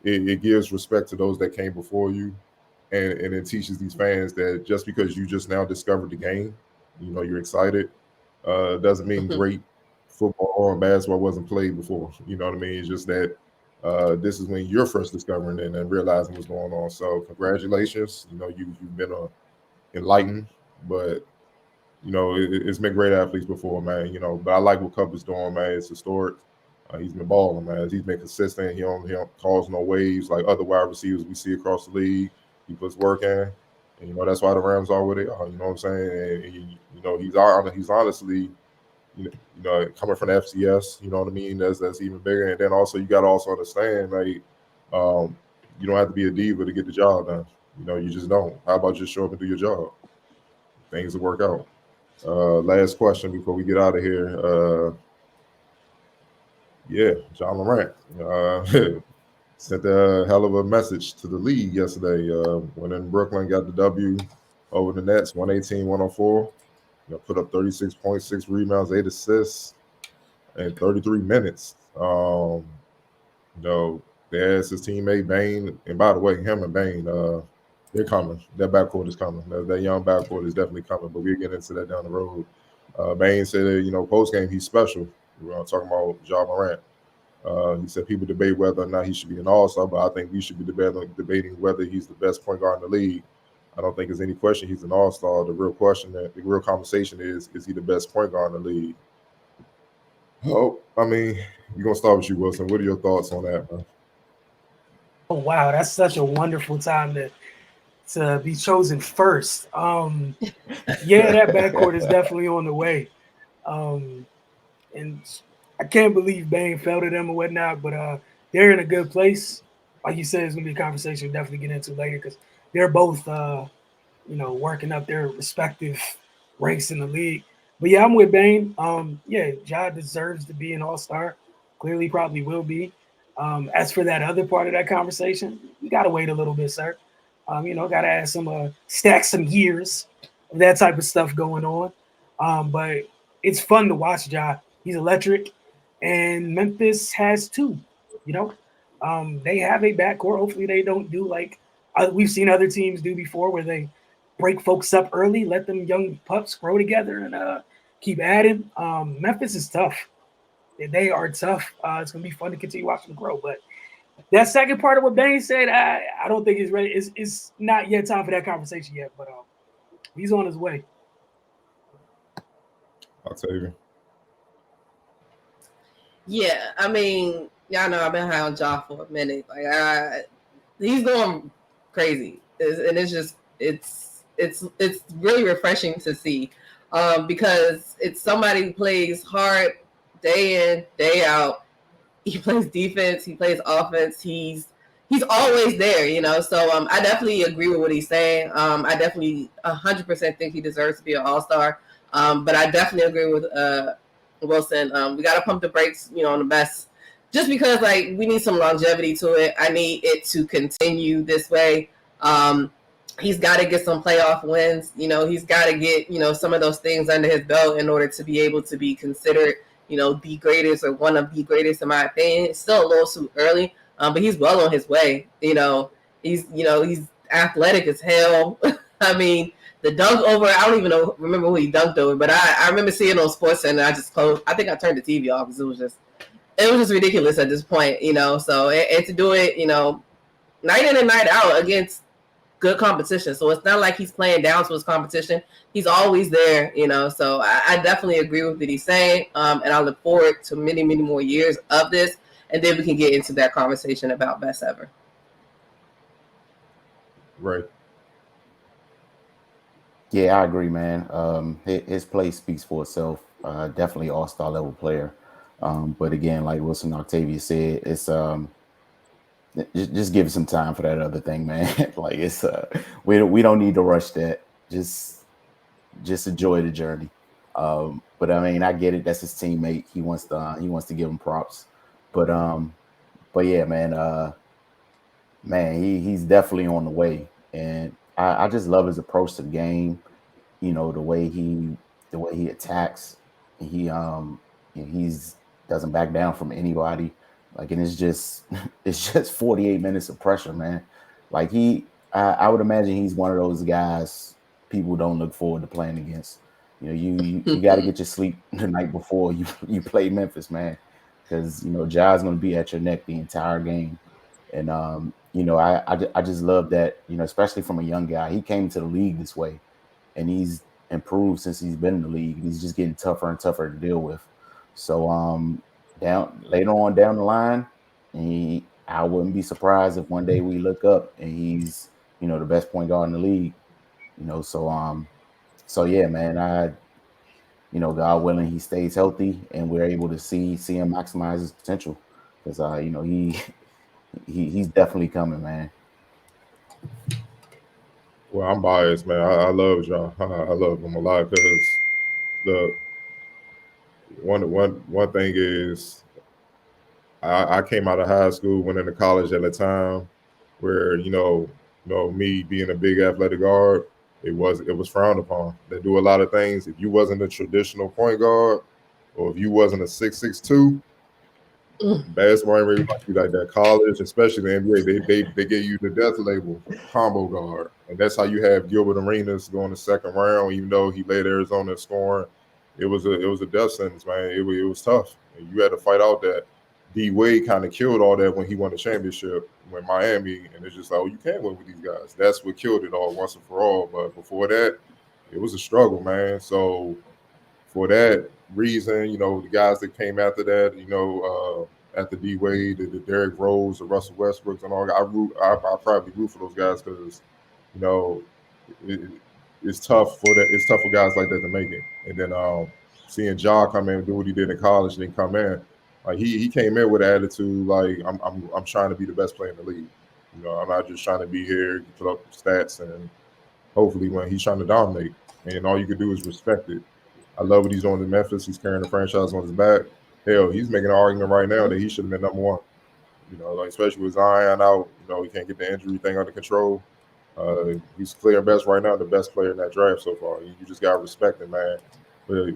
it gives respect to those that came before you, and it teaches these fans that just because you just now discovered the game, you know, you're excited, doesn't mean great football or basketball wasn't played before. You know what I mean? It's just that this is when you're first discovering it and realizing what's going on. So congratulations. You know, you've been enlightened, but you know, it's been great athletes before, man. You know, but I like what Cup is doing, man. It's historic. He's been balling, man. He's been consistent. He don't cause no waves like other wide receivers we see across the league. He puts work in, and you know that's why the Rams are where they are. You know what I'm saying? And you know he's honestly, you know, coming from the FCS. You know what I mean? That's even bigger. And then also you got to also understand, like, you don't have to be a diva to get the job done. You know, you just don't. How about just show up and do your job? Things will work out. Last question before we get out of here. Yeah, John Morant sent a hell of a message to the league yesterday when in Brooklyn got the W over the Nets, 118-104. You know, put up 36.6 rebounds, 8 assists, in 33 minutes. You know, they asked his teammate Bane, and by the way, him and Bane, they're coming. That backcourt is coming. That young backcourt is definitely coming, but we'll get into that down the road. Bane said, you know, post game he's special. We're talking about John Morant. He said people debate whether or not he should be an all-star, but I think we should be debating whether he's the best point guard in the league. I don't think there's any question he's an all-star. The real conversation is he the best point guard in the league? Oh, I mean, we're going to start with you, Wilson. What are your thoughts on that, man? Oh, wow. That's such a wonderful time to be chosen first. Yeah, that backcourt is definitely on the way. And I can't believe Bane fell to them or whatnot, but they're in a good place. Like you said, it's going to be a conversation we'll definitely get into later because they're both, you know, working up their respective ranks in the league. But yeah, I'm with Bane. Yeah, Ja deserves to be an all-star. Clearly, probably will be. As for that other part of that conversation, you got to wait a little bit, sir. You know, got to add some, stack some years of that type of stuff going on. But it's fun to watch Ja. He's electric, and Memphis has two. You know, they have a backcourt. Hopefully, they don't do like we've seen other teams do before, where they break folks up early, let them young pups grow together, and keep adding. Memphis is tough. They are tough. It's gonna be fun to continue watching them grow. But that second part of what Bane said, I don't think it's ready. It's not yet time for that conversation yet, but he's on his way. I'll tell you. Yeah, I mean, y'all know I've been high on Ja for a minute. Like, he's going crazy, and it's really refreshing to see, because it's somebody who plays hard day in, day out. He plays defense, he plays offense. He's always there, you know. So I definitely agree with what he's saying. I definitely 100% think he deserves to be an all-star. But I definitely agree with Wilson. We got to pump the brakes, you know, on the best, just because like we need some longevity to it. I need it to continue this way. He's got to get some playoff wins. You know, he's got to get, you know, some of those things under his belt in order to be able to be considered, you know, the greatest or one of the greatest in my opinion. It's still a little too early, but he's well on his way. He's athletic as hell. I mean, the dunk over, I don't even remember who he dunked over, but I remember seeing it on SportsCenter. I just closed. I think I turned the TV off because it was just ridiculous at this point, you know. So and to do it, you know, night in and night out against good competition. So it's not like he's playing down to his competition. He's always there, you know. So I definitely agree with what he's saying, and I look forward to many, many more years of this, and then we can get into that conversation about best ever. Right. Yeah, I agree, man. His play speaks for itself. Definitely all-star level player. But again, like Wilson Octavia said, it's just give it some time for that other thing, man. Like it's we don't need to rush that. Just enjoy the journey. But I mean, I get it. That's his teammate. He wants to give him props. But but yeah, man. Man, he's definitely on the way, and I just love his approach to the game. The way he attacks. He's doesn't back down from anybody. Like, and it's just it's just 48 minutes of pressure, man. Like I would imagine he's one of those guys people don't look forward to playing against. You got to get your sleep the night before you play Memphis, man, because Ja's going to be at your neck the entire game. And I just love that, especially from a young guy. He came to the league this way, and he's improved since he's been in the league. He's just getting tougher and tougher to deal with. So down later on down the line, I wouldn't be surprised if one day we look up and he's the best point guard in the league. So yeah, man. God willing, he stays healthy and we're able to see him maximize his potential, because he's definitely coming, man. Well, I'm biased, man. I love John. I love him a lot because the one thing is I came out of high school, went into college at a time where me being a big athletic guard, it was frowned upon. They do a lot of things. If you wasn't a traditional point guard, or if you wasn't a 6'2", basketball ain't really like you like that. College, especially the NBA, they gave you the death label, combo guard, and that's how you have Gilbert Arenas going the second round. Even though he led Arizona in scoring, it was a death sentence, man. It was tough, and you had to fight out that. D Wade kind of killed all that when he won the championship with Miami, and it's just like, oh, you can't win with these guys. That's what killed it all once and for all. But before that, it was a struggle, man. So for that reason, the guys that came after that, after D Wade, the Derrick Rose, the Russell Westbrooks, and all that, I probably root for those guys because, you know, it, it's tough for that. It's tough for guys like that to make it. And then seeing Ja come in and do what he did in college, and then come in, like he came in with an attitude like I'm trying to be the best player in the league. I'm not just trying to be here, put up stats, and hopefully when he's trying to dominate, and all you can do is respect it. I love what he's doing in Memphis. He's carrying the franchise on his back. Hell, he's making an argument right now that he should have been number one. Like especially with Zion out, he can't get the injury thing under control. He's clear best right now, the best player in that draft so far. You just gotta respect it, man. But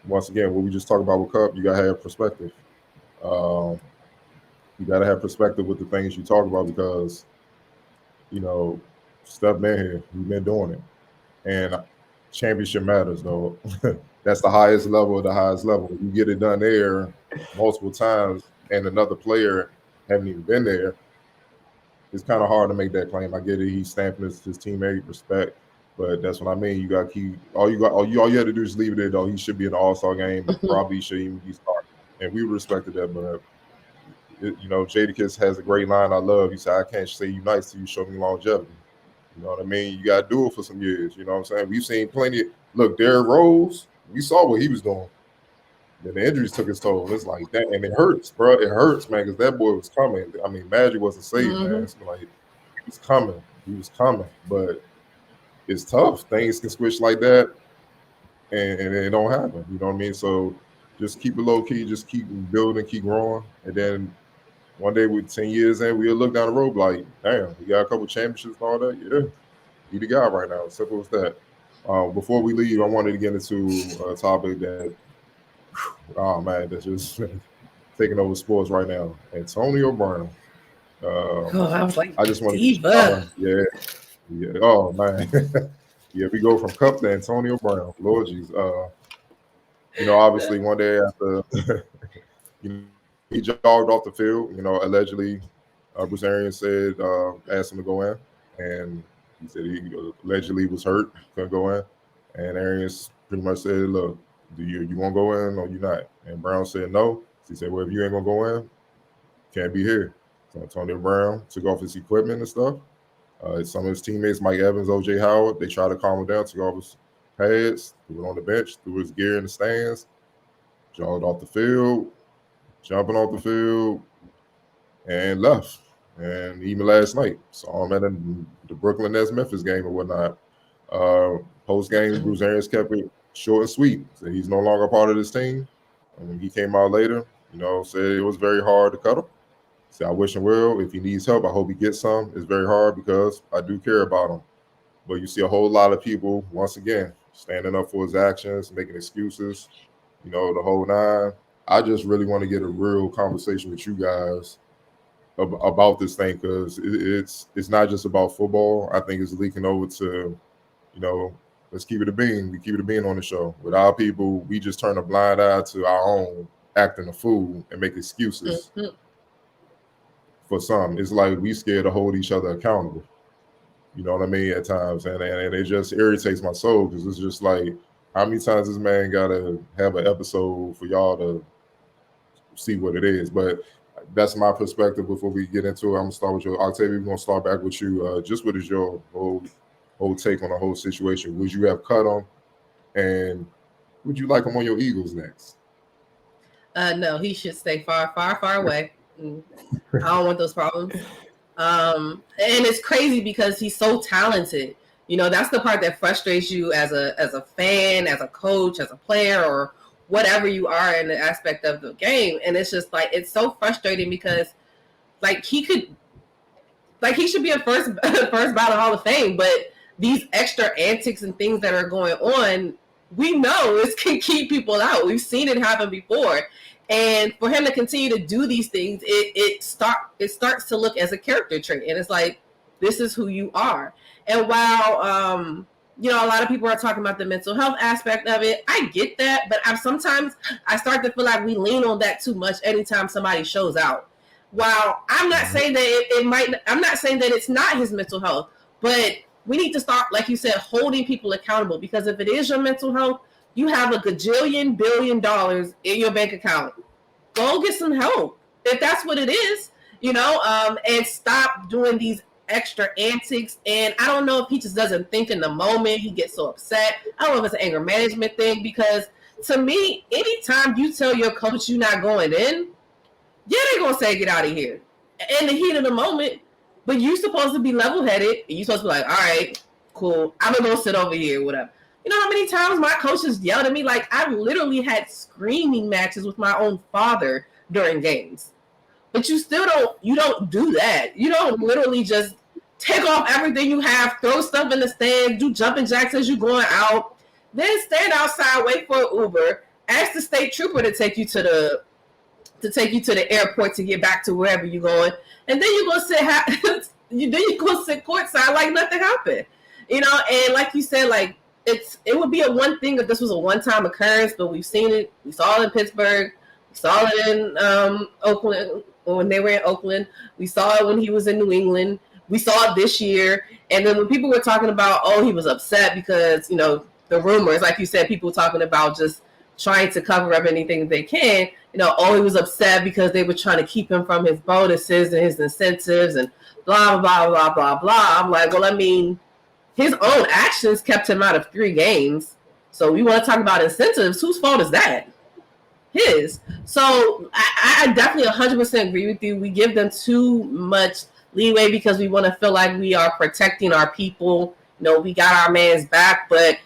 once again, what we just talked about with Cup, you gotta have perspective. Um, you gotta have perspective with the things you talk about because you know stuff been here. We've been doing it, and championship matters though. That's the highest level of the highest level. You get it done there multiple times, and another player haven't even been there. It's kind of hard to make that claim. I get it. He's stamping his teammate respect, but that's what I mean. You got to keep all you have to do is leave it there. Though he should be in the All Star game and probably should even be starting. And we respected that, but Jadakiss has a great line I love. He said, "I can't say you nice till you show me longevity." You know what I mean? You got to do it for some years. You know what I'm saying? We've seen plenty. Look, Derrick Rose, we saw what he was doing. Then the injuries took its toll. It's like that, and it hurts, bro. It hurts, man, because that boy was coming. I mean, Magic wasn't safe, man. It's like he was coming. He was coming, but it's tough. Things can switch like that, and it don't happen. You know what I mean? So just keep it low key. Just keep building, keep growing, and then one day with 10 years in, we'll look down the road like, damn, we got a couple championships and all that. Yeah, he the guy right now. Simple as that. Before we leave, I wanted to get into a topic that, oh man, that's just taking over sports right now. Antonio Brown. Oh, I was like, I just want to, diva. yeah, yeah. Oh man, yeah. We go from Cup to Antonio Brown. Lord Jesus. Obviously one day after, he jogged off the field. Allegedly, Bruce Arians said asked him to go in, and he said he allegedly was hurt, couldn't go in, and Arians pretty much said, "Look, do you want to go in or you not?" And Brown said no. He said, "Well, if you ain't gonna go in, can't be here." So Antonio Brown took off his equipment and stuff. Some of his teammates, Mike Evans, OJ Howard, they try to calm him down, took off his pads, threw it on the bench, threw his gear in the stands, jogged off the field, jumping off the field, and left. And even last night, saw him at the Brooklyn Nets Memphis game or whatnot. Post game, Bruce Arians kept it short and sweet. So he's no longer part of this team. And when he came out later, said it was very hard to cut him. Said, I wish him well. If he needs help, I hope he gets some. It's very hard because I do care about him. But you see a whole lot of people, once again, standing up for his actions, making excuses, the whole nine. I just really want to get a real conversation with you guys about this thing, because it's not just about football. I think it's leaking over to, let's keep it a bean. We keep it a bean on the show. With our people, we just turn a blind eye to our own acting a fool and make excuses. Mm-hmm. For some, it's like we scared to hold each other accountable. You know what I mean? At times, and it just irritates my soul, because it's just like, how many times this man gotta have an episode for y'all to see what it is? But that's my perspective. Before we get into it, I'm gonna start with you, Octavia. We're gonna start back with you. Just what is your whole take on the whole situation? Would you have cut him, and would you like him on your Eagles next? No, he should stay far, far, far away. I don't want those problems. And it's crazy because he's so talented. That's the part that frustrates you as a fan, as a coach, as a player, or whatever you are in the aspect of the game. And it's just like, it's so frustrating because he should be a first ballot Hall of Fame, but these extra antics and things that are going on, we know this can keep people out. We've seen it happen before. And for him to continue to do these things, it starts to look as a character trait. And it's like, this is who you are. And while, a lot of people are talking about the mental health aspect of it, I get that. But sometimes I start to feel like we lean on that too much anytime somebody shows out. While I'm not saying that I'm not saying that it's not his mental health, but we need to start, like you said, holding people accountable. Because if it is your mental health, you have $1 billion in your bank account. Go get some help if that's what it is, and stop doing these extra antics. And I don't know if he just doesn't think in the moment. He gets so upset. I don't know if it's an anger management thing, because to me, anytime you tell your coach you're not going in, yeah, they're going to say, get out of here in the heat of the moment. But you're supposed to be level-headed, and you're supposed to be like, all right, cool, I'm going to go sit over here, whatever. You know how many times my coaches yelled at me? Like, I literally had screaming matches with my own father during games. But you don't do that. You don't literally just take off everything you have, throw stuff in the stand, do jumping jacks as you're going out, then stand outside, wait for an Uber, ask the state trooper to take you to the airport to get back to wherever you're going, and then you go sit courtside like nothing happened. And like you said, like, it would be a one thing if this was a one-time occurrence, but we've seen it. We saw it in Pittsburgh. We saw it in Oakland when they were in Oakland. We saw it when he was in New England. We saw it this year. And then when people were talking about, he was upset because, the rumors, like you said, people talking about just trying to cover up anything that they can. He was upset because they were trying to keep him from his bonuses and his incentives and blah, blah, blah, blah, blah. I'm like, well, I mean, his own actions kept him out of 3 games. So we want to talk about incentives. Whose fault is that? His. So I definitely 100% agree with you. We give them too much leeway because we want to feel like we are protecting our people. We got our man's back. But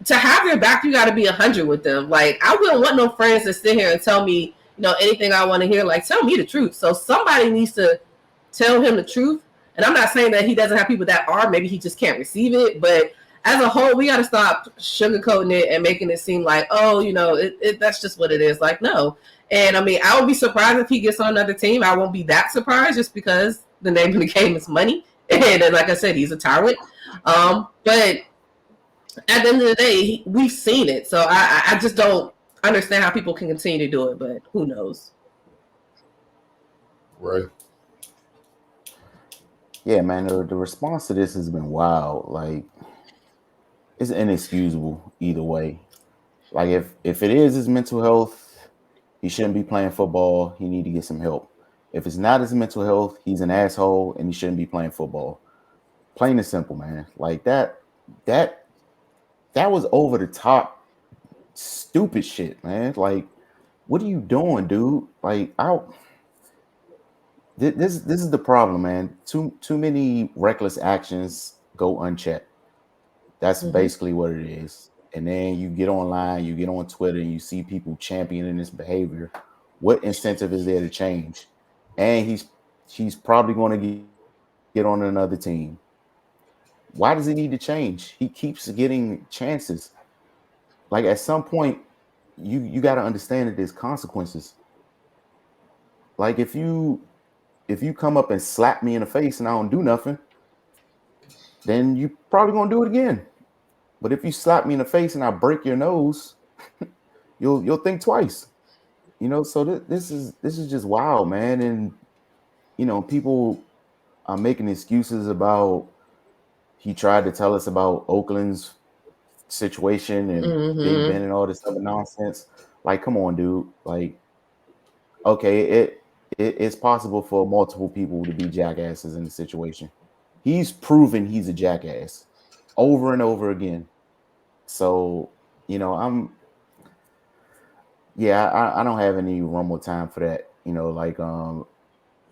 to have your back, you got to be 100 with them. Like, I wouldn't want no friends to sit here and tell me, anything I want to hear. Like, tell me the truth. So somebody needs to tell him the truth. And I'm not saying that he doesn't have people that are. Maybe he just can't receive it. But as a whole, we got to stop sugarcoating it and making it seem like, that's just what it is. Like, no. And, I mean, I would be surprised if he gets on another team. I won't be that surprised just because the name of the game is money. And then, like I said, he's a tyrant. But at the end of the day, we've seen it. So I just don't understand how people can continue to do it. But who knows? Right. Yeah, man, the response to this has been wild. Like, it's inexcusable either way. Like, if it is his mental health, he shouldn't be playing football. He need to get some help. If it's not his mental health, he's an asshole and he shouldn't be playing football. Plain and simple, man. Like that was over the top stupid shit, man. Like, what are you doing, dude? Like, this is the problem, man. Too many reckless actions go unchecked. That's basically what it is. And then you get online, you get on Twitter, and you see people championing this behavior. What incentive is there to change? And he's probably going to get on another team. Why does he need to change? He keeps getting chances. Like, at some point, you got to understand that there's consequences. Like, if you come up and slap me in the face and I don't do nothing, then you probably gonna do it again. But if you slap me in the face and I break your nose, you'll think twice. So this is just wild, man. And people are making excuses about he tried to tell us about Oakland's situation and Big Ben and all this other nonsense. Like, come on, dude. Like, okay, it's possible for multiple people to be jackasses in the situation. He's proven he's a jackass over and over again. So, I don't have any one more time for that.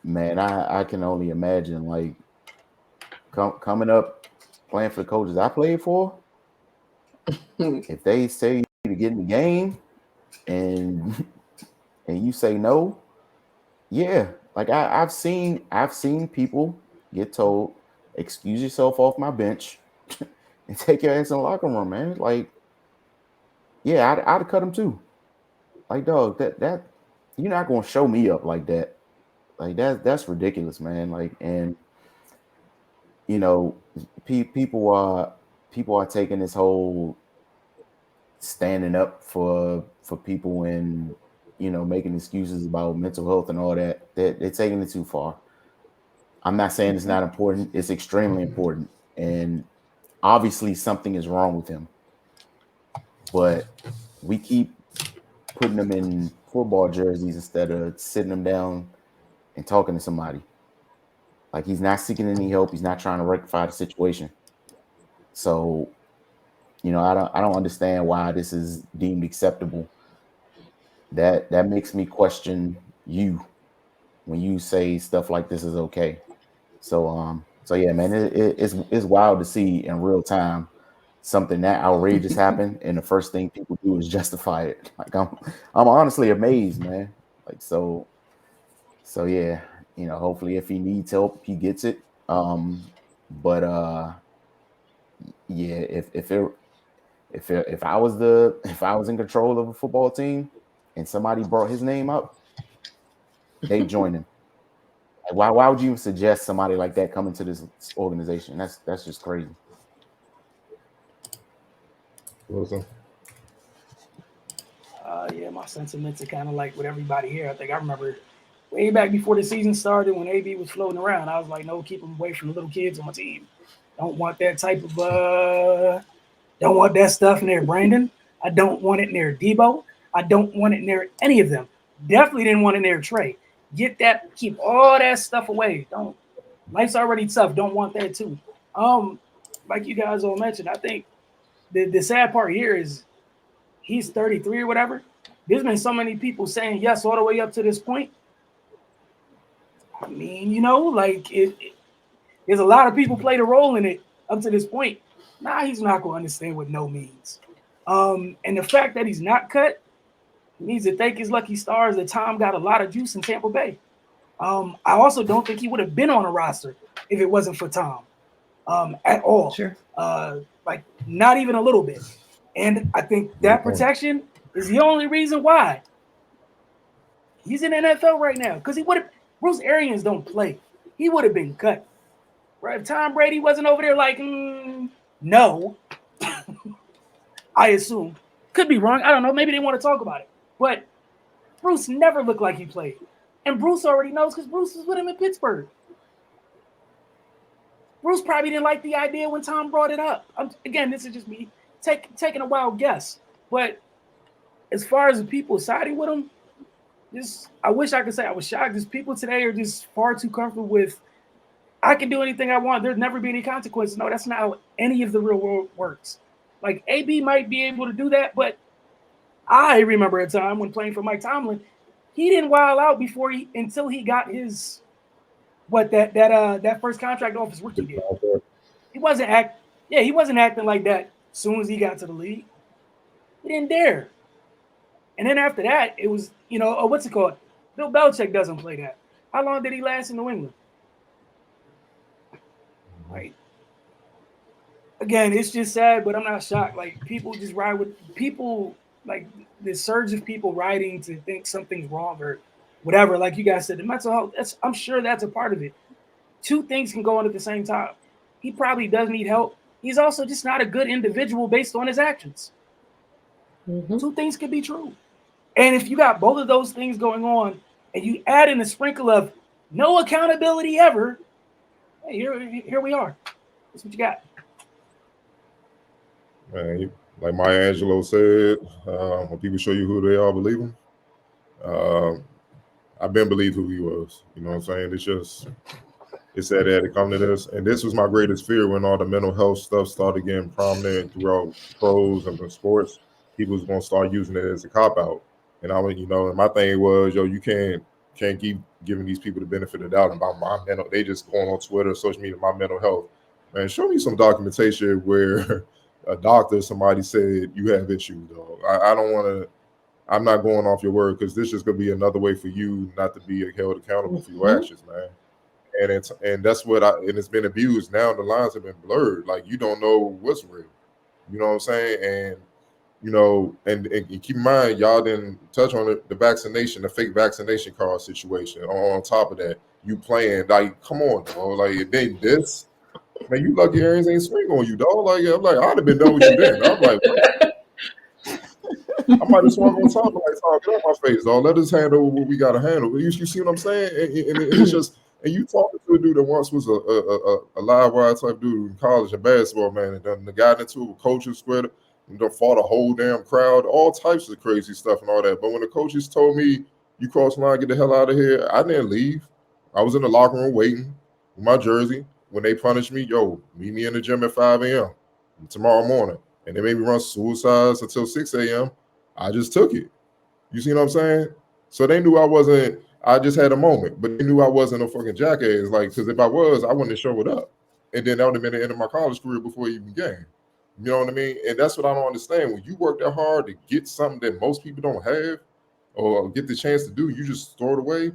Man, I can only imagine, like, coming up playing for the coaches I played for. If they say to get in the game and you say no, yeah. Like, I've seen people get told, excuse yourself off my bench and take your ass in the locker room, man. Like, yeah, I'd have cut him too. Like, dog, that you're not gonna show me up like that. Like, that's ridiculous, man. Like, and people are taking this whole standing up for people and making excuses about mental health and all that. They're taking it too far. I'm not saying it's not important. It's extremely important, and obviously something is wrong with him. But we keep putting them in football jerseys instead of sitting them down and talking to somebody. Like, he's not seeking any help. He's not trying to rectify the situation. So, I don't understand why this is deemed acceptable. That makes me question you when you say stuff like this is okay. So yeah, man, it's wild to see in real time something that outrageous happen, and the first thing people do is justify it. Like, I'm honestly amazed, man. Like, so yeah, hopefully if he needs help, he gets it. But yeah, if I was in control of a football team and somebody brought his name up, they join him. Like, why would you even suggest somebody like that come into this organization? That's just crazy. Wilson. Yeah, my sentiments are kind of like with everybody here. I think I remember way back before the season started when AB was floating around. I was like, no, keep him away from the little kids on my team. Don't want that type of don't want that stuff near Brandon. I don't want it near Debo. I don't want it near any of them. Definitely didn't want it near Trey. Keep all that stuff away. Don't. Life's already tough. Don't want that too. Like you guys all mentioned, I think the sad part here is he's 33 or whatever. There's been so many people saying yes all the way up to this point. I mean, like there's a lot of people played a role in it up to this point. He's not going to understand what no means. And the fact that he's not cut needs to thank his lucky stars that Tom got a lot of juice in Tampa Bay. I also don't think he would have been on a roster if it wasn't for Tom at all. Sure. Like, not even a little bit. And I think that protection is the only reason why he's in the NFL right now. Because Bruce Arians don't play. He would have been cut. Right? If Tom Brady wasn't over there like, no, I assume. Could be wrong. I don't know. Maybe they want to talk about it. But Bruce never looked like he played. And Bruce already knows because Bruce was with him in Pittsburgh. Bruce probably didn't like the idea when Tom brought it up. Again, this is just me taking a wild guess. But as far as the people siding with him, I wish I could say I was shocked. Just people today are just far too comfortable with, I can do anything I want. There'd never be any consequences. No, that's not how any of the real world works. Like AB might be able to do that, but I remember a time when playing for Mike Tomlin, he didn't wild out until he got his that first contract off his rookie deal. He wasn't acting like that as soon as he got to the league. He didn't dare. And then after that, it was, what's it called? Bill Belichick doesn't play that. How long did he last in New England? Right. Again, it's just sad, but I'm not shocked. Like, people just ride with people, like the surge of people riding to think something's wrong or whatever. Like you guys said, the mental health, I'm sure that's a part of it. Two things can go on at the same time. He probably does need help. He's also just not a good individual based on his actions. Mm-hmm. Two things could be true. And if you got both of those things going on and you add in a sprinkle of no accountability ever, hey, here we are. That's what you got. Man, like Maya Angelou said, when people show you who they are, believe them. I've been believed who he was. You know what I'm saying? It's sad that it come to this. And this was my greatest fear when all the mental health stuff started getting prominent throughout pros and the sports. People was going to start using it as a cop-out. And I went, and my thing was, you can't keep giving these people the benefit of the doubt about my mental. They just going on Twitter, social media, my mental health. Man, show me some documentation where a doctor, somebody said you have issues, dog. I don't want to. I'm not going off your word because this is going to be another way for you not to be held accountable for your actions, man. And that's what it's been abused. Now the lines have been blurred. Like, you don't know what's real. You know what I'm saying? And and keep in mind, y'all didn't touch on it, the fake vaccination card situation. On top of that, you playing, like, come on, dog. Like, it ain't this. Man, you lucky Aries ain't swing on you, dog. Like, I'm like, I'd have been done with you then. I'm like, I might have swung on top of get off my face, dog. Let us handle what we got to handle. You see what I'm saying? And it's just, and you talking to a dude that once was a live wire type dude in college and basketball, man, and then the guy into it with coaches squared, and fought a whole damn crowd, all types of crazy stuff and all that. But when the coaches told me, you cross the line, get the hell out of here, I didn't leave. I was in the locker room waiting with my jersey. When they punished me, meet me in the gym at 5 a.m. tomorrow morning. And they made me run suicides until 6 a.m. I just took it. You see what I'm saying? So they knew I just had a moment, but they knew I wasn't a fucking jackass. Like, because if I was, I wouldn't have showed up. And then that would have been the end of my college career before it even began. You know what I mean? And that's what I don't understand. When you work that hard to get something that most people don't have or get the chance to do, you just throw it away.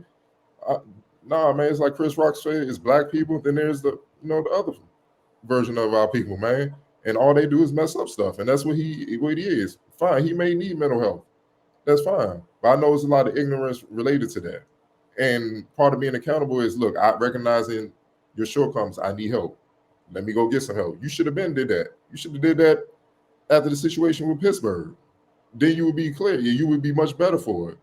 Nah, man, it's like Chris Rock said, it's black people. Then there's the other version of our people, man. And all they do is mess up stuff. And that's what he is. Fine, he may need mental health. That's fine. But I know there's a lot of ignorance related to that. And part of being accountable is, look, I recognizing your shortcomings. I need help. Let me go get some help. You should have been did that. You should have did that after the situation with Pittsburgh. Then you would be clear. You would be much better for it.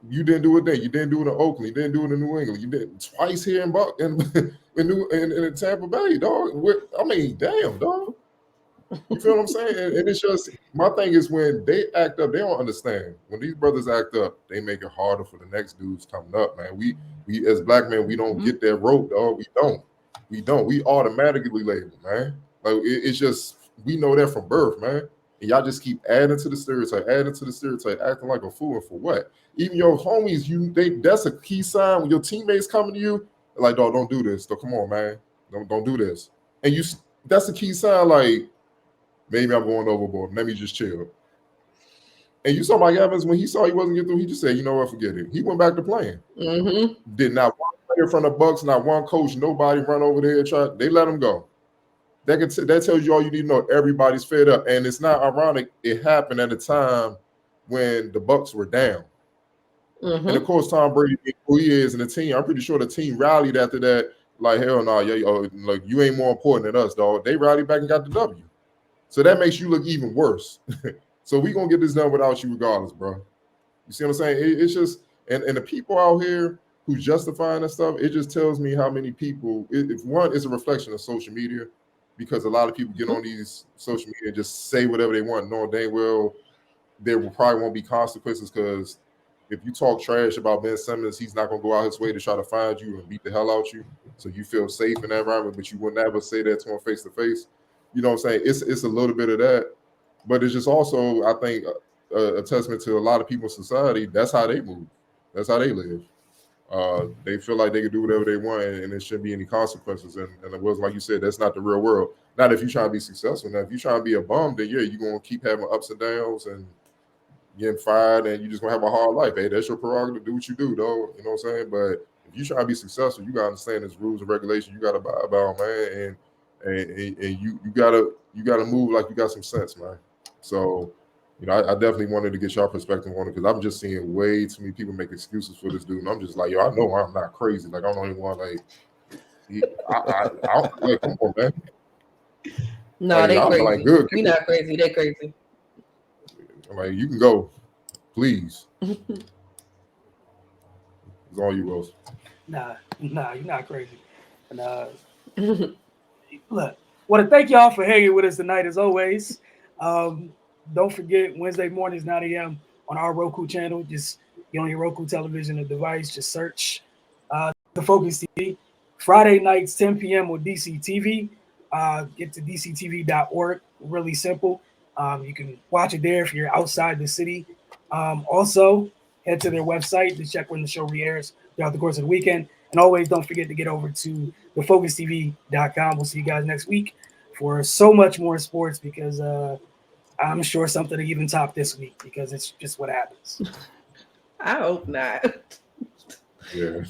You didn't do it then. You didn't do it in Oakland. You didn't do it in New England. You did it twice here in Tampa Bay, dog. I mean, damn, dog. You feel what I'm saying? And it's just, my thing is when they act up, they don't understand. When these brothers act up, they make it harder for the next dudes coming up, man. We as black men, we don't get that rope, dog. We don't. We automatically label, man. Like, it's just, we know that from birth, man. And y'all just keep adding to the stereotype, acting like a fool. And for what? Even your homies, that's a key sign when your teammates coming to you, like, dog, don't do this. So come on, man. Don't do this. And that's a key sign, like, maybe I'm going overboard. Let me just chill. And you saw Mike Evans, when he saw he wasn't getting through, he just said, you know what, forget it. He went back to playing. Mm-hmm. Did not one player from the Bucks, not one coach, nobody run over there and try. They let him go. That tells you all you need to know. Everybody's fed up. And it's not ironic. It happened at a time when the Bucks were down. Mm-hmm. And of course, Tom Brady, who he is, and the team, I'm pretty sure the team rallied after that. Like, hell no, like, you ain't more important than us, dog. They rallied back and got the W. So that makes you look even worse. So we gonna get this done without you regardless, bro. You see what I'm saying? It's just, and the people out here who's justifying that stuff, it just tells me how many people, if one is a reflection of social media, because a lot of people get on these social media and just say whatever they want, knowing dang well there probably won't be consequences because if you talk trash about Ben Simmons, he's not gonna go out his way to try to find you and beat the hell out you, so you feel safe in that environment. But you would never say that to him face to face. You know what I'm saying? It's a little bit of that, but it's just also, I think, a testament to a lot of people in society. That's how they move. That's how they live. They feel like they can do whatever they want, and there shouldn't be any consequences. And it was like you said, that's not the real world. Not if you're trying to be successful. Now, if you're trying to be a bum, then yeah, you're gonna keep having ups and downs and getting fired, and you're just gonna have a hard life. Hey, that's your prerogative. Do what you do, though. You know what I'm saying? But if you're trying to be successful, you gotta understand there's rules and regulations. You gotta abide by them, man, and you gotta move like you got some sense, man. So. You know, I definitely wanted to get your perspective on it because I'm just seeing way too many people make excuses for this dude, and I'm just like, yo, I know I'm not crazy. Like, I'm the only one. Like, like, come on, man. No, like, they I'm crazy. like, good. We not crazy. They crazy. I'm like, you can go, please. It's all you, Rose. Nah, you're not crazy. And look, want to thank y'all for hanging with us tonight, as always. Don't forget, Wednesday mornings, 9 a.m. on our Roku channel. Just get on your Roku television or device. Just search The Focus TV. Friday nights, 10 p.m. on DC TV. Get to dctv.org. Really simple. You can watch it there if you're outside the city. Also, head to their website to check when the show re-airs throughout the course of the weekend. And always don't forget to get over to thefocustv.com. We'll see you guys next week for so much more sports because I'm sure something to even top this week because it's just what happens. I hope not. Yeah.